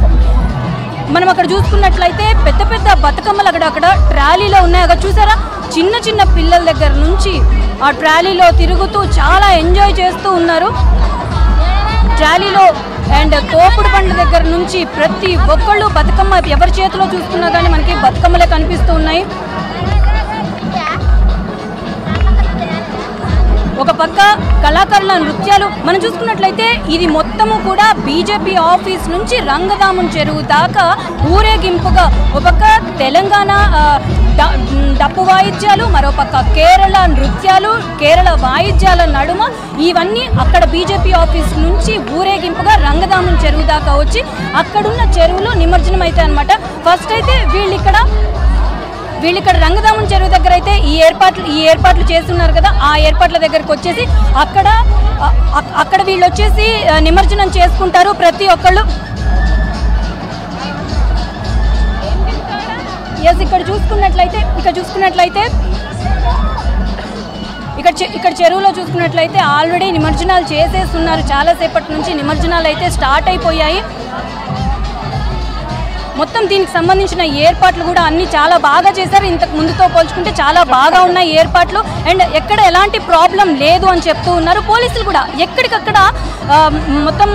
మనం అక్కడ చూసుకున్నట్లయితే పెద్ద పెద్ద బతుకమ్మలు అక్కడ ట్రాలీలో ఉన్నాయి. అక్కడ చూసారా, చిన్న చిన్న పిల్లల దగ్గర నుంచి ఆ ట్రాలీలో తిరుగుతూ చాలా ఎంజాయ్ చేస్తూ ఉన్నారు. ట్రాలీలో అండ్ తోపుడు బండ్ల దగ్గర నుంచి ప్రతి ఒక్కళ్ళు బతుకమ్మ ఎవరి చేతిలో చూసుకున్నా కానీ మనకి బతుకమ్మలే కనిపిస్తూ ఉన్నాయి. ఒక పక్క కళాకారుల నృత్యాలు మనం చూసుకున్నట్లయితే ఇది మొత్తము కూడా బీజేపీ ఆఫీస్ నుంచి రంగదామన్ చెరువు దాకా ఊరేగింపుగా ఒక పక్క తెలంగాణ డప్పు వాయిద్యాలు, మరోపక్క కేరళ నృత్యాలు, కేరళ వాయిద్యాల నడుమ ఇవన్నీ అక్కడ బీజేపీ ఆఫీస్ నుంచి ఊరేగింపుగా రంగదామన్ చెరువు దాకా వచ్చి అక్కడున్న చెరువులో నిమజ్జనం అయితే అనమాట. ఫస్ట్ అయితే వీళ్ళు ఇక్కడ రంగదామన్ చెరువు దగ్గర అయితే ఈ ఏర్పాట్లు చేస్తున్నారు కదా, ఆ ఏర్పాట్ల దగ్గరకు వచ్చేసి అక్కడ వీళ్ళు వచ్చేసి నిమజ్జనం చేసుకుంటారు ప్రతి ఒక్కళ్ళు. ఇక్కడ చూసుకున్నట్లయితే ఇక్కడ చెరువులో చూసుకున్నట్లయితే ఆల్రెడీ నిమజ్జనాలు చేసేస్తున్నారు. చాలాసేపటి నుంచి నిమజ్జనాలు అయితే స్టార్ట్ అయిపోయాయి. మొత్తం దీనికి సంబంధించిన ఏర్పాట్లు కూడా అన్ని చాలా బాగా చేశారు. ఇంతకు ముందుతో పోల్చుకుంటే చాలా బాగా ఉన్నాయి ఏర్పాట్లు. అండ్ ఎక్కడ ఎలాంటి ప్రాబ్లం లేదు అని చెప్తూ ఉన్నారు. పోలీసులు కూడా ఎక్కడికక్కడ మొత్తం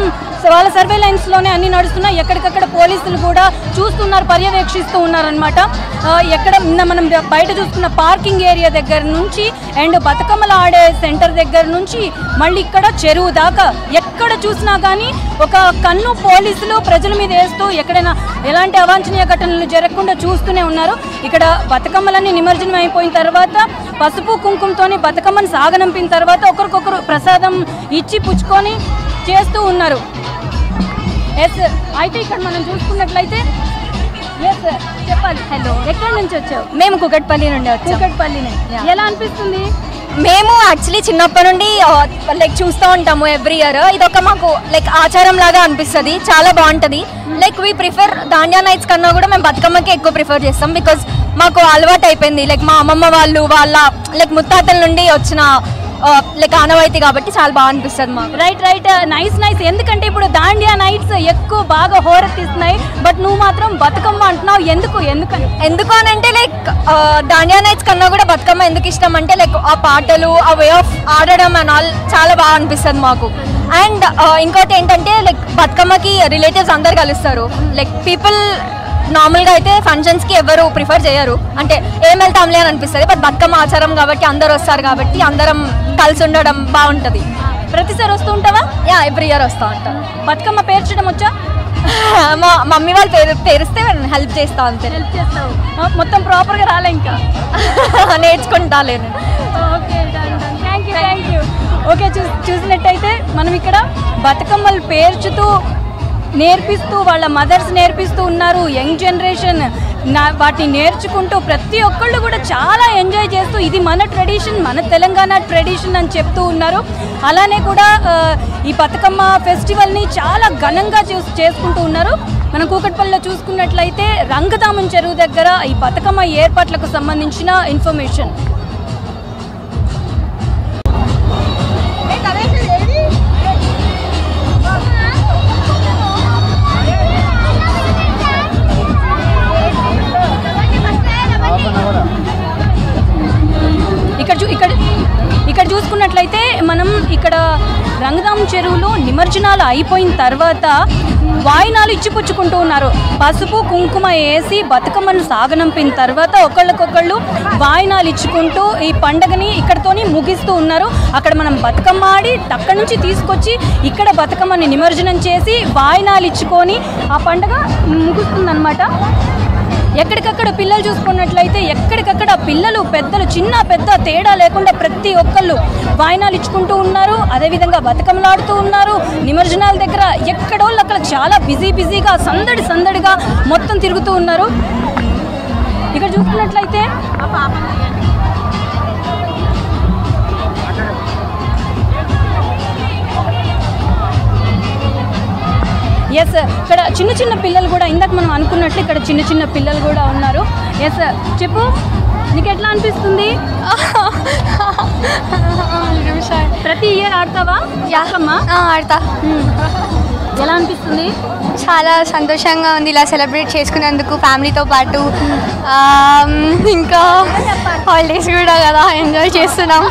వాళ్ళ సర్వేలెన్స్లోనే అన్ని నడుస్తున్నాయి. ఎక్కడికక్కడ పోలీసులు కూడా చూస్తున్నారు, పర్యవేక్షిస్తూ ఉన్నారనమాట. ఎక్కడ మనం బయట చూస్తున్న పార్కింగ్ ఏరియా దగ్గర నుంచి అండ్ బతుకమ్మలు ఆడే సెంటర్ దగ్గర నుంచి మళ్ళీ ఇక్కడ చెరువు దాకా ఎక్కడ చూసినా కానీ ఒక కన్ను పోలీసులు ప్రజల మీద వేస్తూ ఎక్కడైనా ఎలాంటి అవాంఛనీయ ఘటనలు జరగకుండా చూస్తూనే ఉన్నారు. ఇక్కడ బతుకమ్మలన్నీ నిమజ్జనం అయిపోయిన తర్వాత పసుపు కుంకుమతోని బతుకమ్మని సాగనంపిన తర్వాత ఒకరికొకరు ప్రసాదం ఇచ్చి పుచ్చుకొని చేస్తూ ఉన్నారు. ఎస్, అయితే ఇక్కడ మనం చూసుకున్నట్లయితే చెప్పాలి. హలో, ఎక్కడి నుంచి వచ్చావు? మేము కూకట్పల్లి నుండి వచ్చాం. కూకట్పల్లినే. ఎలా అనిపిస్తుంది? మేము యాక్చువల్లీ చిన్నప్పటి నుండి లైక్ చూస్తూ ఉంటాము ఎవ్రీ ఇయర్. ఇదొక మాకు లైక్ ఆచారం లాగా అనిపిస్తుంది, చాలా బాగుంటుంది. Like we prefer Dandiya nights కన్నా కూడా మేము బతుకమ్మకి ఎక్కువ ప్రిఫర్ చేస్తాం. బికాజ్ మాకు అలవాటు అయిపోయింది. లైక్ మా అమ్మమ్మ వాళ్ళ లైక్ ముత్తాతల నుండి వచ్చిన లైక్ ఆనవాయితీ కాబట్టి చాలా బాగా అనిపిస్తుంది మాకు. Right, nice. ఎందుకంటే ఇప్పుడు దాండియా నైట్స్ ఎక్కువ బాగా హోరెత్తిస్తున్నాయి, బట్ నువ్వు మాత్రం బతుకమ్మ అంటున్నావు. ఎందుకు అని అంటే లైక్ దాండియా నైట్స్ కన్నా కూడా బతుకమ్మ ఎందుకు ఇష్టం అంటే లైక్ ఆ పాటలు, ఆ వే ఆఫ్ ఆడడం అండ్ ఆల్ చాలా బాగా అనిపిస్తుంది మాకు. అండ్ ఇంకోటి ఏంటంటే లైక్ బతుకమ్మకి రిలేటివ్స్ అందరు కలుస్తారు. లైక్ పీపుల్ నార్మల్గా అయితే ఫంక్షన్స్కి ఎవరు ప్రిఫర్ చేయరు, అంటే ఏం వెళ్తాంలే అని అనిపిస్తుంది. బట్ బతుకమ్మ ఆచారం కాబట్టి అందరు వస్తారు కాబట్టి అందరం కలిసి ఉండడం బాగుంటుంది. ప్రతిసారి వస్తూ ఉంటావా? ఎవ్రీ ఇయర్ వస్తూ ఉంటాను. బతుకమ్మ పేర్చడం వచ్చా? మా మమ్మీ వాళ్ళు పేరిస్తే హెల్ప్ చేస్తా అంతే. హెల్ప్ చేస్తావు? మొత్తం ప్రాపర్గా రాలే ఇంకా? నేర్చుకుంటాలే. Okay, thank you. ఓకే, చూసినట్టయితే మనం ఇక్కడ బతుకమ్మలు పేర్చుతూ నేర్పిస్తూ వాళ్ళ మదర్స్ నేర్పిస్తూ ఉన్నారు. యంగ్ జనరేషన్ వాటిని నేర్చుకుంటూ ప్రతి ఒక్కళ్ళు కూడా చాలా ఎంజాయ్ చేస్తూ ఇది మన ట్రెడిషన్, మన తెలంగాణ ట్రెడిషన్ అని చెప్తూ ఉన్నారు. అలానే కూడా ఈ బతుకమ్మ ఫెస్టివల్ని చాలా ఘనంగా చేసుకుంటూ ఉన్నారు. మనం కూకట్పల్లిలో చూసుకున్నట్లయితే రంగదామన్ చెరువు దగ్గర ఈ బతుకమ్మ ఏర్పాట్లకు సంబంధించిన ఇన్ఫర్మేషన్. ఇక్కడ చూసుకున్నట్లయితే మనం ఇక్కడ రంగదామన్ చెరువులో నిమజ్జనాలు అయిపోయిన తర్వాత వాయినాలు ఇచ్చిపుచ్చుకుంటూ ఉన్నారు. పసుపు కుంకుమ వేసి బతుకమ్మను సాగనంపిన తర్వాత ఒకళ్ళకొకళ్ళు వాయినాలు ఇచ్చుకుంటూ ఈ పండుగని ఇక్కడతోని ముగిస్తూ ఉన్నారు. అక్కడ మనం బతుకమ్మ ఆడి అక్కడి నుంచి తీసుకొచ్చి ఇక్కడ బతుకమ్మని నిమజ్జనం చేసి వాయినాలు ఇచ్చుకొని ఆ పండుగ ముగుస్తుందన్నమాట. ఎక్కడికక్కడ పిల్లలు చూసుకున్నట్లయితే ఎక్కడికక్కడ పిల్లలు పెద్దలు చిన్న పెద్ద తేడా లేకుండా ప్రతి ఒక్కళ్ళు వాయినాలు ఇచ్చుకుంటూ ఉన్నారు. అదేవిధంగా బతుకమ్మలాడుతూ ఉన్నారు. నిమజ్జనాల దగ్గర ఎక్కడోళ్ళు అక్కడ చాలా బిజీగా సందడిగా మొత్తం తిరుగుతూ ఉన్నారు. ఇక్కడ చూసుకున్నట్లయితే ఎస్, ఇక్కడ చిన్న పిల్లలు కూడా ఇందాక మనం అనుకున్నట్లు ఇక్కడ చిన్న పిల్లలు కూడా ఉన్నారు. ఎస్, చెప్పు, నీకు ఎట్లా అనిపిస్తుంది? ప్రతి ఇయర్ ఆడతావా? ఆడతా. ఎలా అనిపిస్తుంది? చాలా సంతోషంగా ఉంది ఇలా సెలబ్రేట్ చేసుకునేందుకు ఫ్యామిలీతో పాటు. ఇంకా హాలిడేస్ కూడా కదా, ఎంజాయ్ చేస్తున్నాం.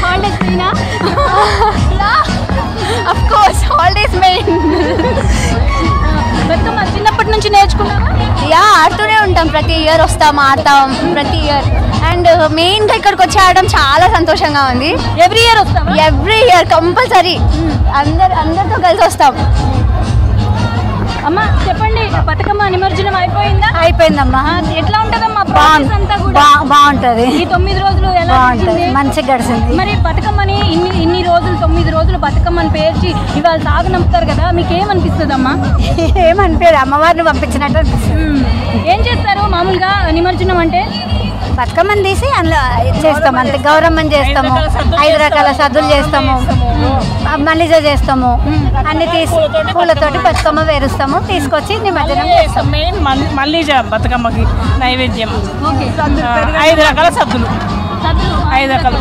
Holidays of course holidays main. Bathukamma చిన్నప్పటి నుంచి నేర్చుకున్నావా? యా, ఆడుతూనే ఉంటాం. ప్రతి ఇయర్ వస్తాం, ఆడతాం ప్రతి ఇయర్. అండ్ మెయిన్గా ఇక్కడికి వచ్చి ఆడడం చాలా సంతోషంగా ఉంది. ఎవ్రీ ఇయర్ వస్తాం. ఎవ్రీ ఇయర్ కంపల్సరీ అందరితో కలిసి వస్తాం. అమ్మ చెప్పండి, బతుకమ్మ నిమజ్జనం అయిపోయిందా? అయిపోయిందమ్మా. ఎట్లా ఉంటదమ్మా? బాగుంటది. ఈ 9 రోజులు ఎలా గడిచింది? మంచిగా గడిచింది. మరి బతుకమ్మని ఇన్ని రోజులు 9 రోజులు బతుకమ్మని పేర్చి ఇవాళ సాగనంపుతారు కదా, మీకు ఏమనిపిస్తుంది అమ్మా? ఏమనిపించదు, అమ్మవారిని పంపించినట్టు అనిపిస్తుంది. ఏం చేస్తారు మామూలుగా నిమజ్జనం అంటే? బతుకమ్మని తీసి అందులో చేస్తాము, అంతే. గౌరమ్మని చేస్తాము, 5 రకాల సద్దులు చేస్తాము, మల్లిజ చేస్తాము, అన్ని తీసి పూలతోటి బతుకమ్మ వేరుస్తాము, తీసుకొచ్చి నిమజ్జనం చేస్తాం. మెయిన్ మల్లిజ బతుకమ్మకి నైవేద్యం 5 రకాల సద్దులు, 5 రకాలు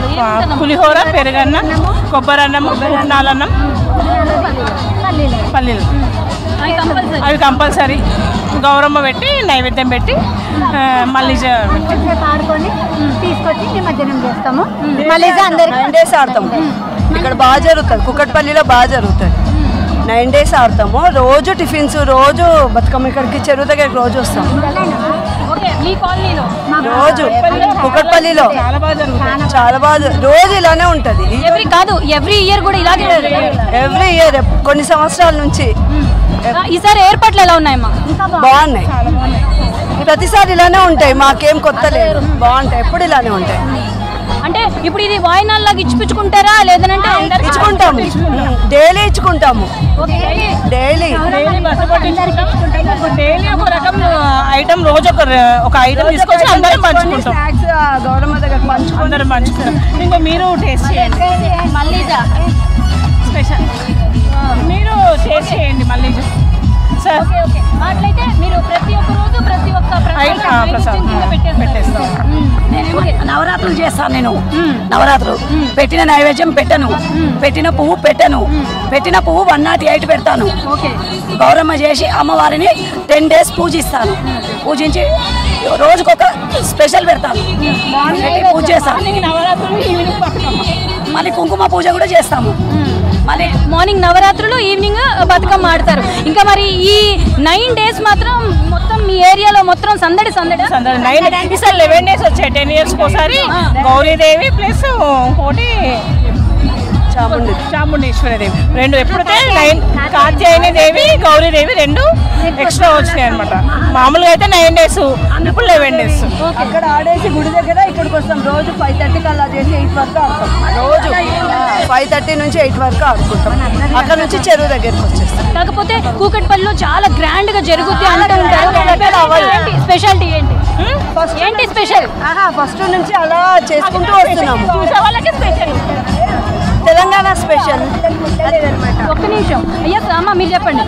పులిహోర, పెరుగన్నం, కొబ్బరన్నం, నాలన్నం, పల్లీలు, అవి కంపల్సరీ. గౌరమ్మ పెట్టి నైవేద్యం పెట్టి మల్లిజ ఆడుకొని తీసుకొచ్చి నిమజ్జనం చేస్తాము. మల్లిజ అందరికి 9 days ఆడతాము. ఇక్కడ బాగా జరుగుతుంది, కుకట్పల్లిలో బాగా జరుగుతుంది. 9 days ఆడతాము. రోజు టిఫిన్స్, రోజు బతుకమ్మ ఇక్కడికి చెరువు దగ్గరికి రోజు వస్తాం. రోజు కుకట్పల్లిలో చాలా బాగా రోజు ఇలానే ఉంటది. ఎవ్రీ ఇయర్ కూడా ఇలాగే? ఎవ్రీ ఇయర్ కొన్ని సంవత్సరాల నుంచి. ఈసారి ఏర్పాట్లు ఎలా ఉన్నాయమ్మా? బాగున్నాయి, ప్రతిసారి ఇలానే ఉంటాయి, మాకేం కొత్త లేదు, బాగుంటాయి, ఎప్పుడు ఇలానే ఉంటాయి. అంటే ఇప్పుడు ఇది వాయినాల్లాగా ఇచ్చిపుచ్చుకుంటారా లేదంటే? ఇచ్చుకుంటాము, డైలీ ఇచ్చుకుంటాము. డైలీ ఒక రకం ఐటమ్, రోజు ఒక ఐటమ్ తీసుకొచ్చి అందరం పంచుకుంటాం. గౌరమ్మ దగ్గర అందరం పంచుకుంటాం. ఇంకా మీరు టేస్ట్ చేయండి మల్లిజ స్పెషల్, మీరు టేస్ట్ చేయండి మల్లిజ. అట్లయితే మీరు ప్రతి ఒక్క రోజు ప్రతి ఒక్క పెట్టేస్తాం. నవరాత్రులు చేస్తాను నేను. నవరాత్రులు పెట్టిన నైవేద్యం పెట్టను, పెట్టిన పువ్వు పెట్టను, పెట్టిన పువ్వు 108 పెడతాను. గౌరమ్మ చేసి అమ్మవారిని 10 days పూజిస్తాను. పూజించి రోజుకొక స్పెషల్ పెడతాను, పూజ చేస్తాను. మళ్ళీ కుంకుమ పూజ కూడా చేస్తాము. మళ్ళీ మార్నింగ్ నవరాత్రులు, ఈవినింగ్ బతుకమ్మ ఆడతారు. ఇంకా మరి ఈ 9 days మాత్రం మొత్తం మీ ఏరియాలో మొత్తం సందడి సందడి. 11 days వచ్చాయి, 10 years ఒకసారి. గౌరీదేవి ప్లస్ ఇంకోటి చాముండేశ్వరి దేవి, 2 ఎప్పుడైతే కాత్యాయని దేవి, గౌరీదేవి 2 ఎక్స్ట్రా వచ్చినాయి అనమాట. మామూలుగా అయితే 9 days, ఇప్పుడు 11 days. అక్కడ ఆడేసి గుడి దగ్గర ఇక్కడికి వస్తాం. రోజు 5:30కి అలా చేసి 8 వరకు ఆడతాం. రోజు 5:30 నుంచి 8 వరకు ఆడుకుంటాం. అక్కడ నుంచి చెరువు దగ్గరికి వచ్చేస్తాం. కాకపోతే కూకట్పల్లిలో చాలా గ్రాండ్ గా జరుగుద్ది అంటూ ఉంటారు. స్పెషాలిటీ ఏంటి? ఏంటి స్పెషల్? ఫస్ట్ నుంచి అలా చేసుకుంటూ వస్తున్నాము. చూసే వాళ్ళకి స్పెషల్, తెలంగాణ స్పెషల్. ఒక్క నిమిషం అయ్యా, అమ్మ మీరు చెప్పండి.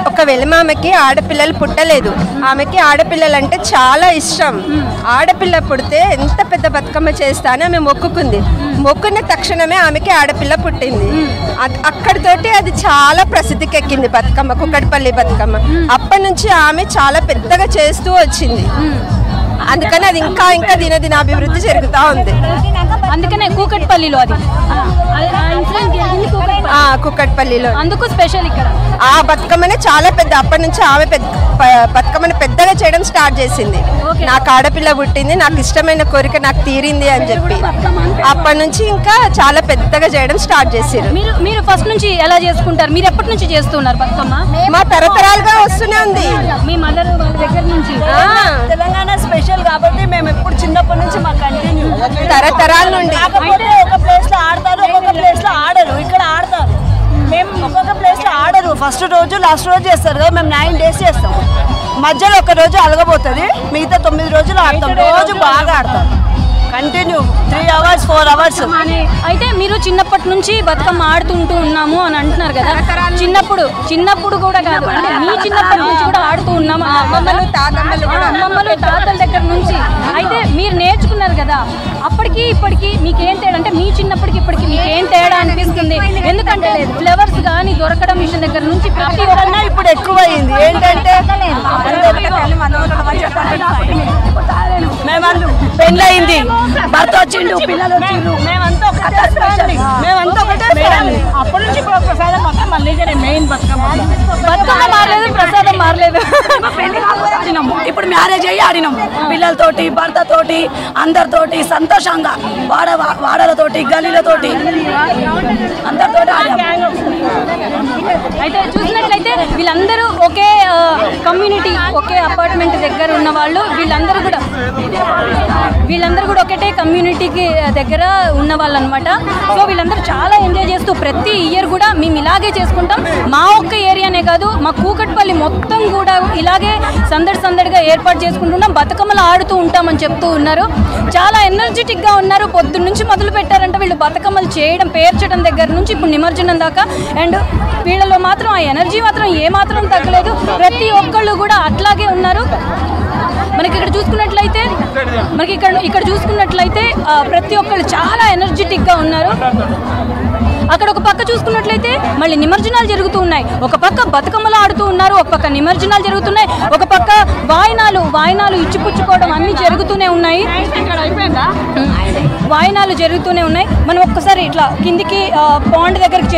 ఒక వెలిమామెకి ఆడపిల్లలు పుట్టలేదు. ఆమెకి ఆడపిల్లలు అంటే చాలా ఇష్టం. ఆడపిల్ల పుడితే ఎంత పెద్ద బతుకమ్మ చేస్తానో ఆమె మొక్కుకుంది. మొక్కున్న తక్షణమే ఆమెకి ఆడపిల్ల పుట్టింది. అక్కడితోటి అది చాలా ప్రసిద్ధికి ఎక్కింది బతుకమ్మ, కుక్కడపల్లి బతుకమ్మ. అప్పటి నుంచి ఆమె చాలా పెద్దగా చేస్తూ వచ్చింది. అందుకని అది ఇంకా ఇంకా దినదినాభివృద్ధి జరుగుతూ ఉంది. అందుకనే కూకట్పల్లిలో అది కుక్కట్పల్లిలో అందుకు స్పెషల్. ఇక్కడ ఆ బతుకమ్మనే చాలా పెద్ద, అప్పటి నుంచి ఆమె బతుకమ్మని పెద్దగా చేయడం స్టార్ట్ చేసింది. నాకు ఆడపిల్ల పుట్టింది, నాకు ఇష్టమైన కోరిక నాకు తీరింది అని చెప్పి అప్పటి నుంచి ఇంకా చాలా పెద్దగా చేయడం స్టార్ట్ చేసారు. మీరు ఫస్ట్ నుంచి ఎలా చేసుకుంటారు? మీరు ఎప్పటి నుంచి చేస్తున్నారు బతుకమ్మ? మా తరతరాలుగా వస్తూనే ఉంది. మీ మదర్ వాళ్ళ దగ్గర నుంచి. తెలంగాణ స్పెషల్ కాబట్టి మేము ఎప్పుడు చిన్నప్పటి నుంచి మాకు కంటిన్యూ తరతరాల నుండి. ఒక ప్లేస్ లో ఆడతారు, ఒక్కొక్క ప్లేస్ లో ఆడరు. ఇక్కడ ఆడతారు, మేము ఒక్కొక్క ప్లేస్ లో ఆడరు. ఫస్ట్ రోజు లాస్ట్ రోజు చేస్తారు కదా, మేము 9 days చేస్తాం. మధ్యలో ఒక రోజు అలగబోతుంది, మిగతా 9 రోజులు ఆడతాం. రోజు బాగా ఆడతాం, కంటిన్యూ 3 hours 4 hours. అయితే మీరు చిన్నప్పటి నుంచి బతుకమ్మ ఆడుతుంటూ ఉన్నాము అని అంటున్నారు కదా. చిన్నప్పుడు కూడా కాదు, అంటే మీ చిన్నప్పటి నుంచి కూడా ఆడుతూ ఉన్నాము. అమ్మమ్మలు తాతల దగ్గర నుంచి. అయితే మీరు నేర్చుకున్నారు కదా, అప్పటికి ఇప్పటికి మీకేం తేడా? అంటే మీ చిన్నప్పటికి ఇప్పటికి మీకేం తేడా అనిపిస్తుంది? ఎందుకంటే ఫ్లవర్స్ కానీ దొరకడం ఇంటి దగ్గర నుంచి ప్రతి ఒక్కన్నా ఇప్పుడు ఎక్కువైంది. ఏంటంటే పెళ్ళయింది, భర్త వచ్చిండు, పిల్లలు వచ్చిండు, మేమంతా ఒకటే. అప్పటి నుంచి ఇప్పుడు ఒకసారి మ్యారేజ్ అయ్యి ఆడినాం పిల్లలతోటి భర్తతోటి అందరితోటి సంతోషంగా వాడలతోటి గల్లీలతోటి అందరితోటి ఆడాం. అయితే చూసినట్లయితే వీళ్ళందరూ ఒకే కమ్యూనిటీ ఒకే అపార్ట్మెంట్ దగ్గర ఉన్న వాళ్ళు వీళ్ళందరూ కూడా ఒకటే కమ్యూనిటీకి దగ్గర ఉన్న వాళ్ళు అనమాట. సో వీళ్ళందరూ చాలా ఎంజాయ్ చేస్తూ ప్రతి ఇయర్ కూడా మేము ఇలాగే చేసుకుంటాం. మా ఒక్క ఏరియానే కాదు మా కూకట్పల్లి మొత్తం కూడా ఇలాగే సందడిగా ఏర్పాటు చేసుకుంటున్నాం, బతుకమ్మలు ఆడుతూ ఉంటామని చెప్తూ ఉన్నారు. చాలా ఎనర్జెటిక్గా ఉన్నారు. పొద్దున్న నుంచి మొదలు పెట్టారంటే వీళ్ళు బతుకమ్మలు చేయడం పేర్చడం దగ్గర నుంచి ఇప్పుడు నిమజ్జనం దాకా. అండ్ వీళ్ళలో మాత్రం ఆ ఎనర్జీ మాత్రం ఏమాత్రం తగ్గలేదు. ప్రతి ఒక్కళ్ళు కూడా అట్లాగే ఉన్నారు. మనకి ఇక్కడ చూసుకున్నట్లయితే ప్రతి ఒక్కళ్ళు చాలా ఎనర్జెటిక్గా ఉన్నారు. అక్కడ ఒక పక్క చూసుకున్నట్లయితే మళ్ళీ నిమజ్జనాలు జరుగుతూ ఉన్నాయి, ఒక పక్క బతుకమ్మలు ఆడుతూ ఉన్నారు, ఒక పక్క నిమజ్జనాలు జరుగుతున్నాయి, ఒక పక్క వాయినాలు ఇచ్చిపుచ్చుకోవడం అన్నీ జరుగుతూనే ఉన్నాయి. వాయినాలు జరుగుతూనే ఉన్నాయి. మనం ఒక్కసారి ఇట్లా కిందికి పాండ్ దగ్గరికి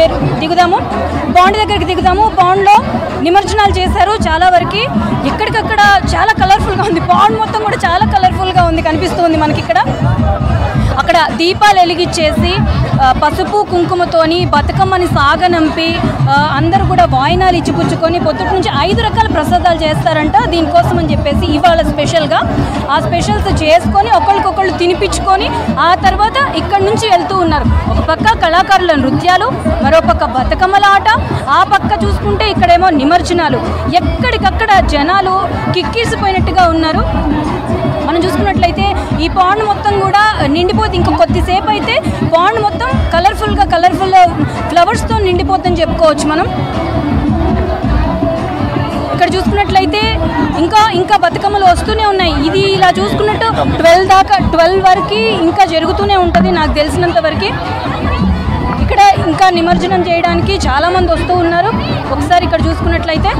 దిగుదాము. పాండ్లో నిమజ్జనాలు చేశారు చాలా వరకు. ఎక్కడికక్కడ చాలా కలర్ఫుల్గా ఉంది. పాండ్ మొత్తం కూడా చాలా కలర్ఫుల్గా ఉంది, కనిపిస్తుంది మనకి ఇక్కడ. అక్కడ దీపాలు వెలిగించేసి పసుపు కుంకుమతోని బతుకమ్మని సాగనంపి అందరూ కూడా వాయినాలు ఇచ్చిపుచ్చుకొని పొద్దుటి నుంచి 5 రకాల ప్రసాదాలు చేస్తారంట. దీనికోసం అని చెప్పేసి ఇవాళ స్పెషల్గా ఆ స్పెషల్స్ చేసుకొని ఒకళ్ళకొకళ్ళు తినిపించుకొని ఆ తర్వాత ఇక్కడి నుంచి వెళ్తూ ఉన్నారు. ఒక పక్క కళాకారుల నృత్యాలు, మరో పక్క బతుకమ్మల ఆట, ఆ పక్క చూసుకుంటే ఇక్కడేమో నిమజ్జనాలు. ఎక్కడికక్కడ జనాలు కిక్కిసిపోయినట్టుగా ఉన్నారు. మనం చూసుకున్నట్లయితే ఈ పాండ్ మొత్తం కూడా నిండిపోతే ఇంకా కొద్దిసేపు అయితే పాండ్ మొత్తం కలర్ఫుల్ ఫ్లవర్స్తో నిండిపోతుందని చెప్పుకోవచ్చు మనం. ఇక్కడ చూసుకున్నట్లయితే ఇంకా బతుకమ్మలు వస్తూనే ఉన్నాయి. ఇది ఇలా చూసుకున్నట్టు 12 వరకు ఇంకా జరుగుతూనే ఉంటుంది నాకు తెలిసినంత వరకు. ఇక్కడ ఇంకా నిమజ్జనం చేయడానికి చాలామంది వస్తూ ఉన్నారు. ఒకసారి ఇక్కడ చూసుకున్నట్లయితే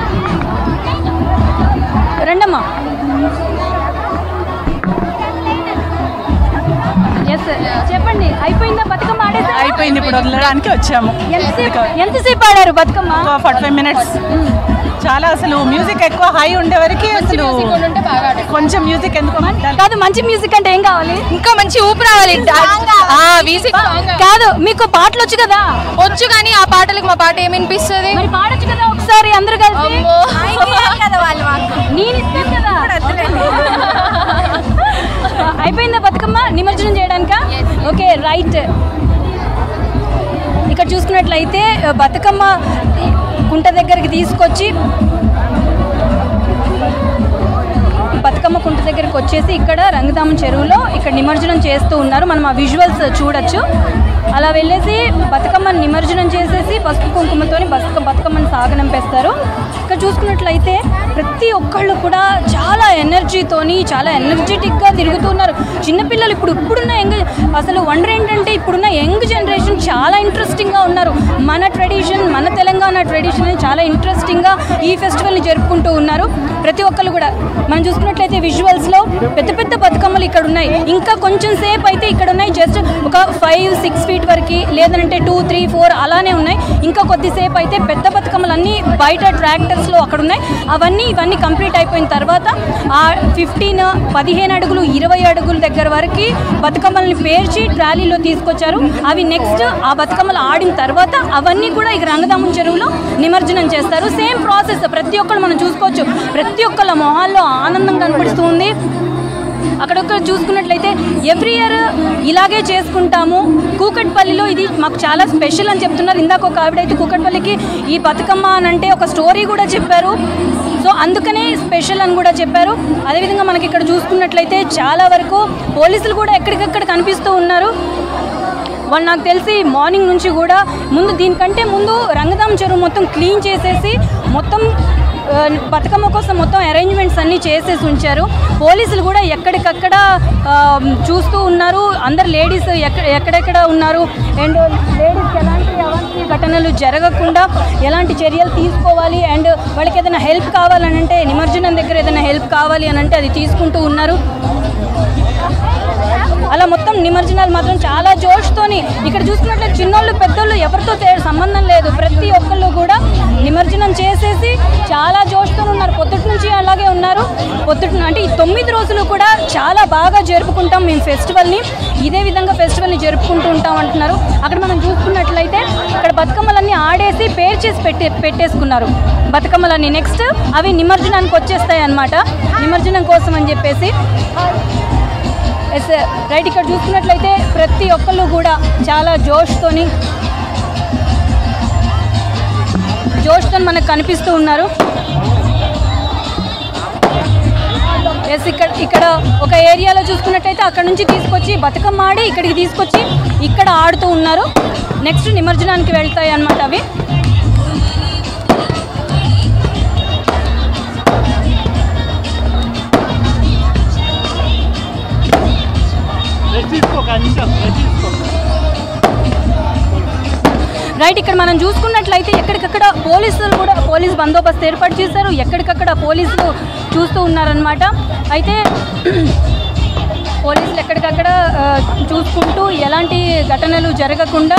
రండమ్మా. చెప్పండి, అయిపోయిందా బతుకమ్మ ఆడేది? అయిపోయింది, ఇప్పుడు వదలడానికి వచ్చాము. ఎంతసేపు ఆడారు బతుకమ్మ? 45 మినిట్స్. చాలా అసలు మ్యూజిక్ ఎక్కువ హై ఉండే వరకు అసలు కొంచెం మ్యూజిక్ ఎందుకు కాదు, మంచి మ్యూజిక్ అంటే ఏం కావాలి? ఇంకా మంచి ఊపు రావాలి. కాదు, మీకు పాటలు వచ్చు కదా? వచ్చు, కానీ ఆ పాటలకు మా పాట ఏమి వినిపిస్తుంది? మరి పాడొచ్చు కదా ఒకసారి అందరు కలిసి. నేను ఇస్తాను కదా. అయిపోయిందా బతుకమ్మ నిమజ్జనం చేయడానిక? Okay, right. ఇక్కడ చూసుకున్నట్లయితే బతుకమ్మ కుంట దగ్గరికి తీసుకొచ్చి వచ్చేసి ఇక్కడ రంగధామం చెరువులో ఇక్కడ నిమజ్జనం చేస్తూ ఉన్నారు. మనం ఆ విజువల్స్ చూడొచ్చు. అలా వెళ్ళేసి బతుకమ్మని నిమజ్జనం చేసేసి పసుపు కుంకుమతోని బతుకమ్మని సాగనంపేస్తారు. ఇక్కడ చూసుకున్నట్లయితే ప్రతి ఒక్కళ్ళు కూడా చాలా ఎనర్జీతోని చాలా ఎనర్జెటిక్గా తిరుగుతున్నారు. చిన్నపిల్లలు ఇప్పుడున్న అసలు వండర్ ఏంటంటే ఇప్పుడున్న యంగ్ జనరేషన్ చాలా ఇంట్రెస్టింగ్గా ఉన్నారు. మన ట్రెడిషన్, మన తెలంగాణ ట్రెడిషన్ చాలా ఇంట్రెస్టింగ్గా ఈ ఫెస్టివల్ని జరుపుకుంటూ ఉన్నారు. ప్రతి ఒక్కళ్ళు కూడా మనం చూసుకున్నట్లయితే విజువల్స్లో పెద్ద పెద్ద బతుకమ్మలు ఇక్కడ ఉన్నాయి. ఇంకా కొంచెం సేపు అయితే ఇక్కడ ఉన్నాయి, జస్ట్ ఒక 5-6 ఫీట్ వరకు, లేదంటే 2-3-4 అలానే ఉన్నాయి. ఇంకా కొద్దిసేపు అయితే పెద్ద బతుకమ్మలు అన్నీ బయట ట్రాక్టర్స్లో అక్కడ ఉన్నాయి. ఇవన్నీ కంప్లీట్ అయిపోయిన తర్వాత ఆ 15 అడుగులు 20 అడుగుల దగ్గర వరకు బతుకమ్మల్ని పేర్చి ట్రాలీలో తీసుకొచ్చారు. అవి నెక్స్ట్ ఆ బతుకమ్మలు ఆడిన తర్వాత అవన్నీ కూడా ఇక రంగధామం చెరువులో నిమజ్జనం చేస్తారు. సేమ్ ప్రాసెస్ ప్రతి ఒక్కరు మనం చూసుకోవచ్చు. ప్రతి ఒక్కళ్ళ మొహాల్లో ఆనందం కనిపిస్తుంది. అక్కడొక్కడ చూసుకున్నట్లయితే ఎవ్రీ ఇయర్ ఇలాగే చేసుకుంటాము. కూకట్పల్లిలో ఇది మాకు చాలా స్పెషల్ అని చెప్తున్నారు. ఇందాక ఒక ఆవిడైతే కూకట్పల్లికి ఈ బతుకమ్మ అని అంటే ఒక స్టోరీ కూడా చెప్పారు. సో అందుకనే స్పెషల్ అని కూడా చెప్పారు. అదేవిధంగా మనకి ఇక్కడ చూసుకున్నట్లయితే చాలా వరకు పోలీసులు కూడా ఎక్కడికక్కడ కనిపిస్తూ ఉన్నారు. వాళ్ళు నాకు తెలిసి మార్నింగ్ నుంచి కూడా దీనికంటే ముందు రంగధామం చెరువు మొత్తం క్లీన్ చేసేసి మొత్తం బతుకమ్మ కోసం మొత్తం అరేంజ్మెంట్స్ అన్నీ చేసేసి ఉంచారు. పోలీసులు కూడా ఎక్కడికక్కడ చూస్తూ ఉన్నారు. అందరు లేడీస్ ఎక్కడెక్కడ ఉన్నారు అండ్ లేడీస్కి ఎలాంటి అవాంఛనీయ ఘటనలు జరగకుండా ఎలాంటి చర్యలు తీసుకోవాలి అండ్ వాళ్ళకి ఏదైనా హెల్ప్ కావాలని అంటే నిమజ్జనం దగ్గర ఏదైనా హెల్ప్ కావాలి అని అంటే అది తీసుకుంటూ ఉన్నారు. అలా మొత్తం నిమజ్జనాలు మాత్రం చాలా జోష్తోని ఇక్కడ చూసుకున్నట్లయితే చిన్నోళ్ళు పెద్దోళ్ళు ఎవరితో సంబంధం లేదు. ప్రతి ఒక్కళ్ళు కూడా నిమజ్జనం చేసేసి చాలా జోష్తో ఉన్నారు. పొద్దుటి నుంచి అలాగే ఉన్నారు. పొద్దున అంటే ఈ 9 రోజులు కూడా చాలా బాగా జరుపుకుంటాం మేము ఫెస్టివల్ని. ఇదే విధంగా ఫెస్టివల్ని జరుపుకుంటూ ఉంటాం అంటున్నారు. అక్కడ మనం చూసుకున్నట్లయితే ఇక్కడ బతుకమ్మలన్నీ ఆడేసి పేర్ చేసి పెట్టేసుకున్నారు బతుకమ్మలన్నీ. నెక్స్ట్ అవి నిమజ్జనానికి వచ్చేస్తాయి అన్నమాట. నిమజ్జనం కోసం అని చెప్పేసి రైట్. ఇక్కడ చూసుకున్నట్లయితే ప్రతి ఒక్కళ్ళు కూడా చాలా జోష్తో మనకు కనిపిస్తూ ఉన్నారు. ఎస్, ఇక్కడ ఒక ఏరియాలో చూసుకున్నట్లయితే అక్కడ నుంచి తీసుకొచ్చి బతుకమ్మ ఆడి ఇక్కడికి తీసుకొచ్చి ఇక్కడ ఆడుతూ ఉన్నారు. నెక్స్ట్ నిమజ్జనానికి వెళ్తాయి అన్నమాట అవి. రైట్. ఇక్కడ మనం చూసుకున్నట్లయితే ఎక్కడికక్కడ పోలీసులు కూడా పోలీస్ బందోబస్తు ఏర్పాటు చేశారు. ఎక్కడికక్కడ పోలీసులు చూస్తూ ఉన్నారనమాట. అయితే పోలీసులు ఎక్కడికక్కడ చూసుకుంటూ ఎలాంటి ఘటనలు జరగకుండా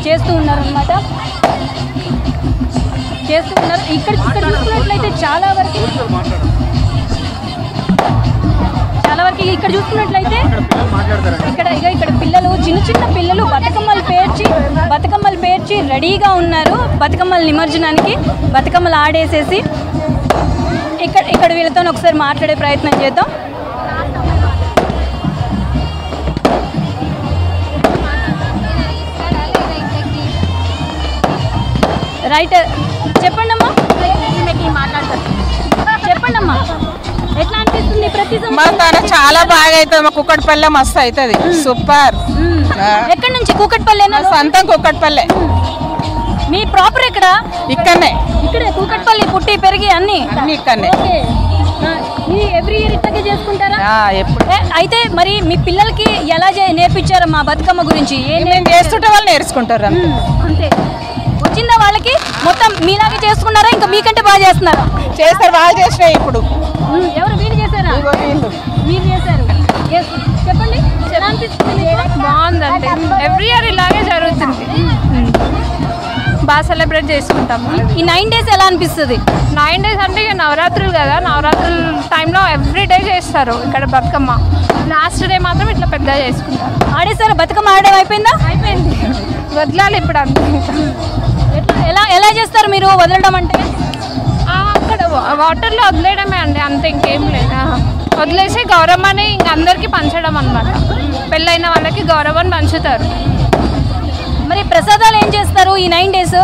చేస్తూ ఉన్నారనమాట. ఇక్కడ చూసుకున్నట్లయితే చాలా వరకు ఇక్కడ చూసుకున్నట్లయితే ఇక్కడ పిల్లలు చిన్న పిల్లలు బతుకమ్మలు పేర్చి రెడీగా ఉన్నారు బతుకమ్మల నిమజ్జనానికి. బతుకమ్మలు ఆడేసేసి ఇక్కడ వీళ్ళతో ఒకసారి మాట్లాడే ప్రయత్నం చేద్దాం. రైట్, చెప్పండి అమ్మా. చెప్పండి అమ్మా, ఎట్లా అనిపిస్తుంది ప్రతి సంవత్సరం? చాలా బాగా అవుతుంది. మా కుక్కట్పల్లె మస్తు అవుతుంది, సూపర్. ఎక్కడి నుంచి? కుక్కట్పల్లె. సొంతం కుక్కట్పల్లె. మీ ప్రాపర్ ఎక్కడ? ఇక్కడనే. ఇక్కడే కుక్కట్పల్లి పుట్టి పెరిగి అన్ని ఇక్కడనే. ఎవ్రీ ఇయర్ ఇట్లాగే చేసుకుంటారా? ఎప్పుడు. అయితే మరి మీ పిల్లలకి ఎలా నేర్పించారమ్మా బతుకమ్మ గురించి? ఏం చేస్తుంటే వాళ్ళు నేర్చుకుంటారు అంతే. వచ్చిందా వాళ్ళకి? మొత్తం మీలాగే చేసుకున్నారా? ఇంకా మీకంటే బాగా చేస్తున్నారా? చేస్తారు, బాగా చేసినాయి. ఇప్పుడు ఎవరు? వీళ్ళు చేశారా? మీరు చేశారు. చెప్పండి, బాగుందండి. ఎవ్రీ ఇయర్ ఇలాగే జరుగుతుంది, బాగా సెలబ్రేట్ చేసుకుంటాము. ఈ 9 days ఎలా అనిపిస్తుంది? 9 days అంటే ఇక నవరాత్రులు కదా, నవరాత్రుల టైంలో ఎవ్రీ డే చేస్తారు ఇక్కడ బతుకమ్మ. లాస్ట్ డే మాత్రం ఇట్లా పెద్దగా చేసుకుంటారు. ఆడేసారా? బతుకమ్మ ఆడడం అయిపోయిందా? అయిపోయింది, వదలాలి ఇప్పుడు అంతా. ఎలా చేస్తారు మీరు వదలడం అంటే? అక్కడ వాటర్లో వదిలేయడమే అండి, అంతే, ఇంకేం లేదు. వదిలేసి గౌరమ్మని ఇంక అందరికీ పంచడం అనమాట. పెళ్ళైన వాళ్ళకి గౌరవాన్ని పంచుతారు. మరి ప్రసాదాలు ఏం చేస్తారు ఈ 9 days?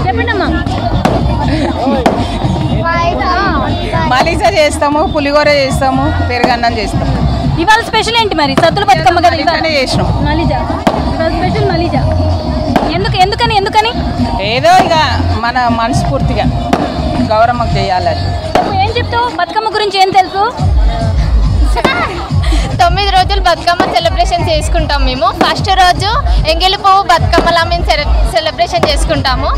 చెప్పండి అమ్మా. మలీసా చేస్తాము, పులిగోర చేస్తాము, పెరుగన్నం చేస్తాము. ఇవాళ స్పెషల్ ఏంటి మరి? సద్దుల బతుకమ్మ కదా చేసినాం. మలీజా స్పెషల్. మలీజా ఎందుకని? ఏదో ఇక మన మనస్ఫూర్తిగా గౌరమ్మకు చేయాలని. ఏం చెప్తావు బతుకమ్మ గురించి? ఏం తెలుసు? 9 రోజులు బతుకమ్మ సెలబ్రేషన్ చేసుకుంటాం మేము. ఫస్ట్ రోజు ఎంగిలి పువ్వు బతుకమ్మలా మేము సెలబ్రేషన్ చేసుకుంటాము.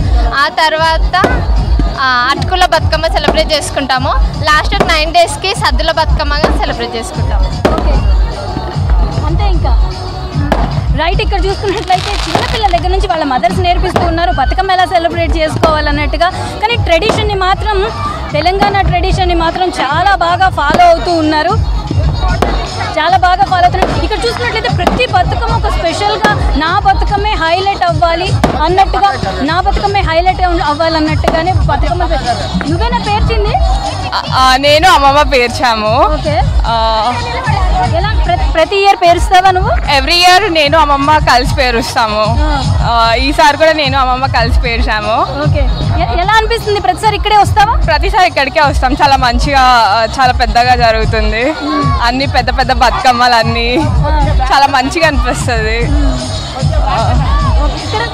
ఆ తర్వాత అటుకుల బతుకమ్మ సెలబ్రేట్ చేసుకుంటాము. లాస్ట్ 9 daysకి సద్దుల బతుకమ్మగా సెలబ్రేట్ చేసుకుంటాము. అంతే ఇంకా. రైట్. ఇక్కడ చూసుకున్నట్లయితే చిన్నపిల్లల దగ్గర నుంచి వాళ్ళ మదర్స్ నేర్పిస్తూ ఉన్నారు బతుకమ్మ ఎలా సెలబ్రేట్ చేసుకోవాలన్నట్టుగా. కానీ ట్రెడిషన్ని మాత్రం, తెలంగాణ ట్రెడిషన్ని మాత్రం చాలా బాగా ఫాలో అవుతూ ఉన్నారు. ఇక్కడ చూసుకున్నట్లయితే ప్రతి బతుకమ్మ ఒక స్పెషల్గా నా బతుకమ్మే హైలైట్ అవ్వాలి అన్నట్టుగా, నా బతుకమ్మే హైలైట్ అవ్వాలన్నట్టుగానే బతుకమ్మ. నువ్వేనా పేర్చింది? నేను అమ్మమ్మ పేర్చాము. ఎలా ప్రతి ఇయర్ పేరుస్తావా నువ్వు? ఎవ్రీ ఇయర్ నేను అమ్మమ్మ కలిసి పేరుస్తాము. ఈసారి కూడా నేను అమ్మమ్మ కలిసి పేర్చాము. ఓకే. ఎలా అనిపిస్తుంది? ప్రతిసారి ఇక్కడే వస్తావా? ప్రతిసారి ఇక్కడికే వస్తాం. చాలా మంచిగా, చాలా పెద్దగా జరుగుతుంది. అన్ని పెద్ద పెద్ద బతుకమ్మలు అన్ని చాలా మంచిగా అనిపిస్తుంది.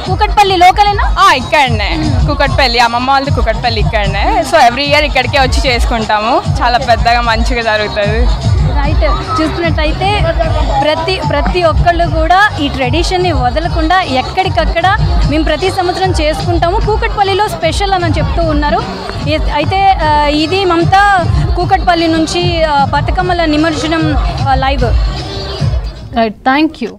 కూకట్పల్లి లోకలేనా? ఇక్కడనే కూకట్పల్లి, అమ్మమ్మ వాళ్ళది కూకట్పల్లి ఇక్కడనే. సో ఎవ్రీ ఇయర్ ఇక్కడికే వచ్చి చేసుకుంటాము. చాలా పెద్దగా మంచిగా జరుగుతుంది. రైట్. చూసుకున్నట్టయితే ప్రతి ఒక్కళ్ళు కూడా ఈ ట్రెడిషన్ని వదలకుండా ఎక్కడికక్కడ మేము ప్రతి సంవత్సరం చేసుకుంటాము. కూకట్పల్లిలో స్పెషల్ అని చెప్తూ ఉన్నారు. అయితే ఇది మమతా కూకట్పల్లి నుంచి బతుకమ్మల నిమజ్జనం లైవ్. Right, thank you.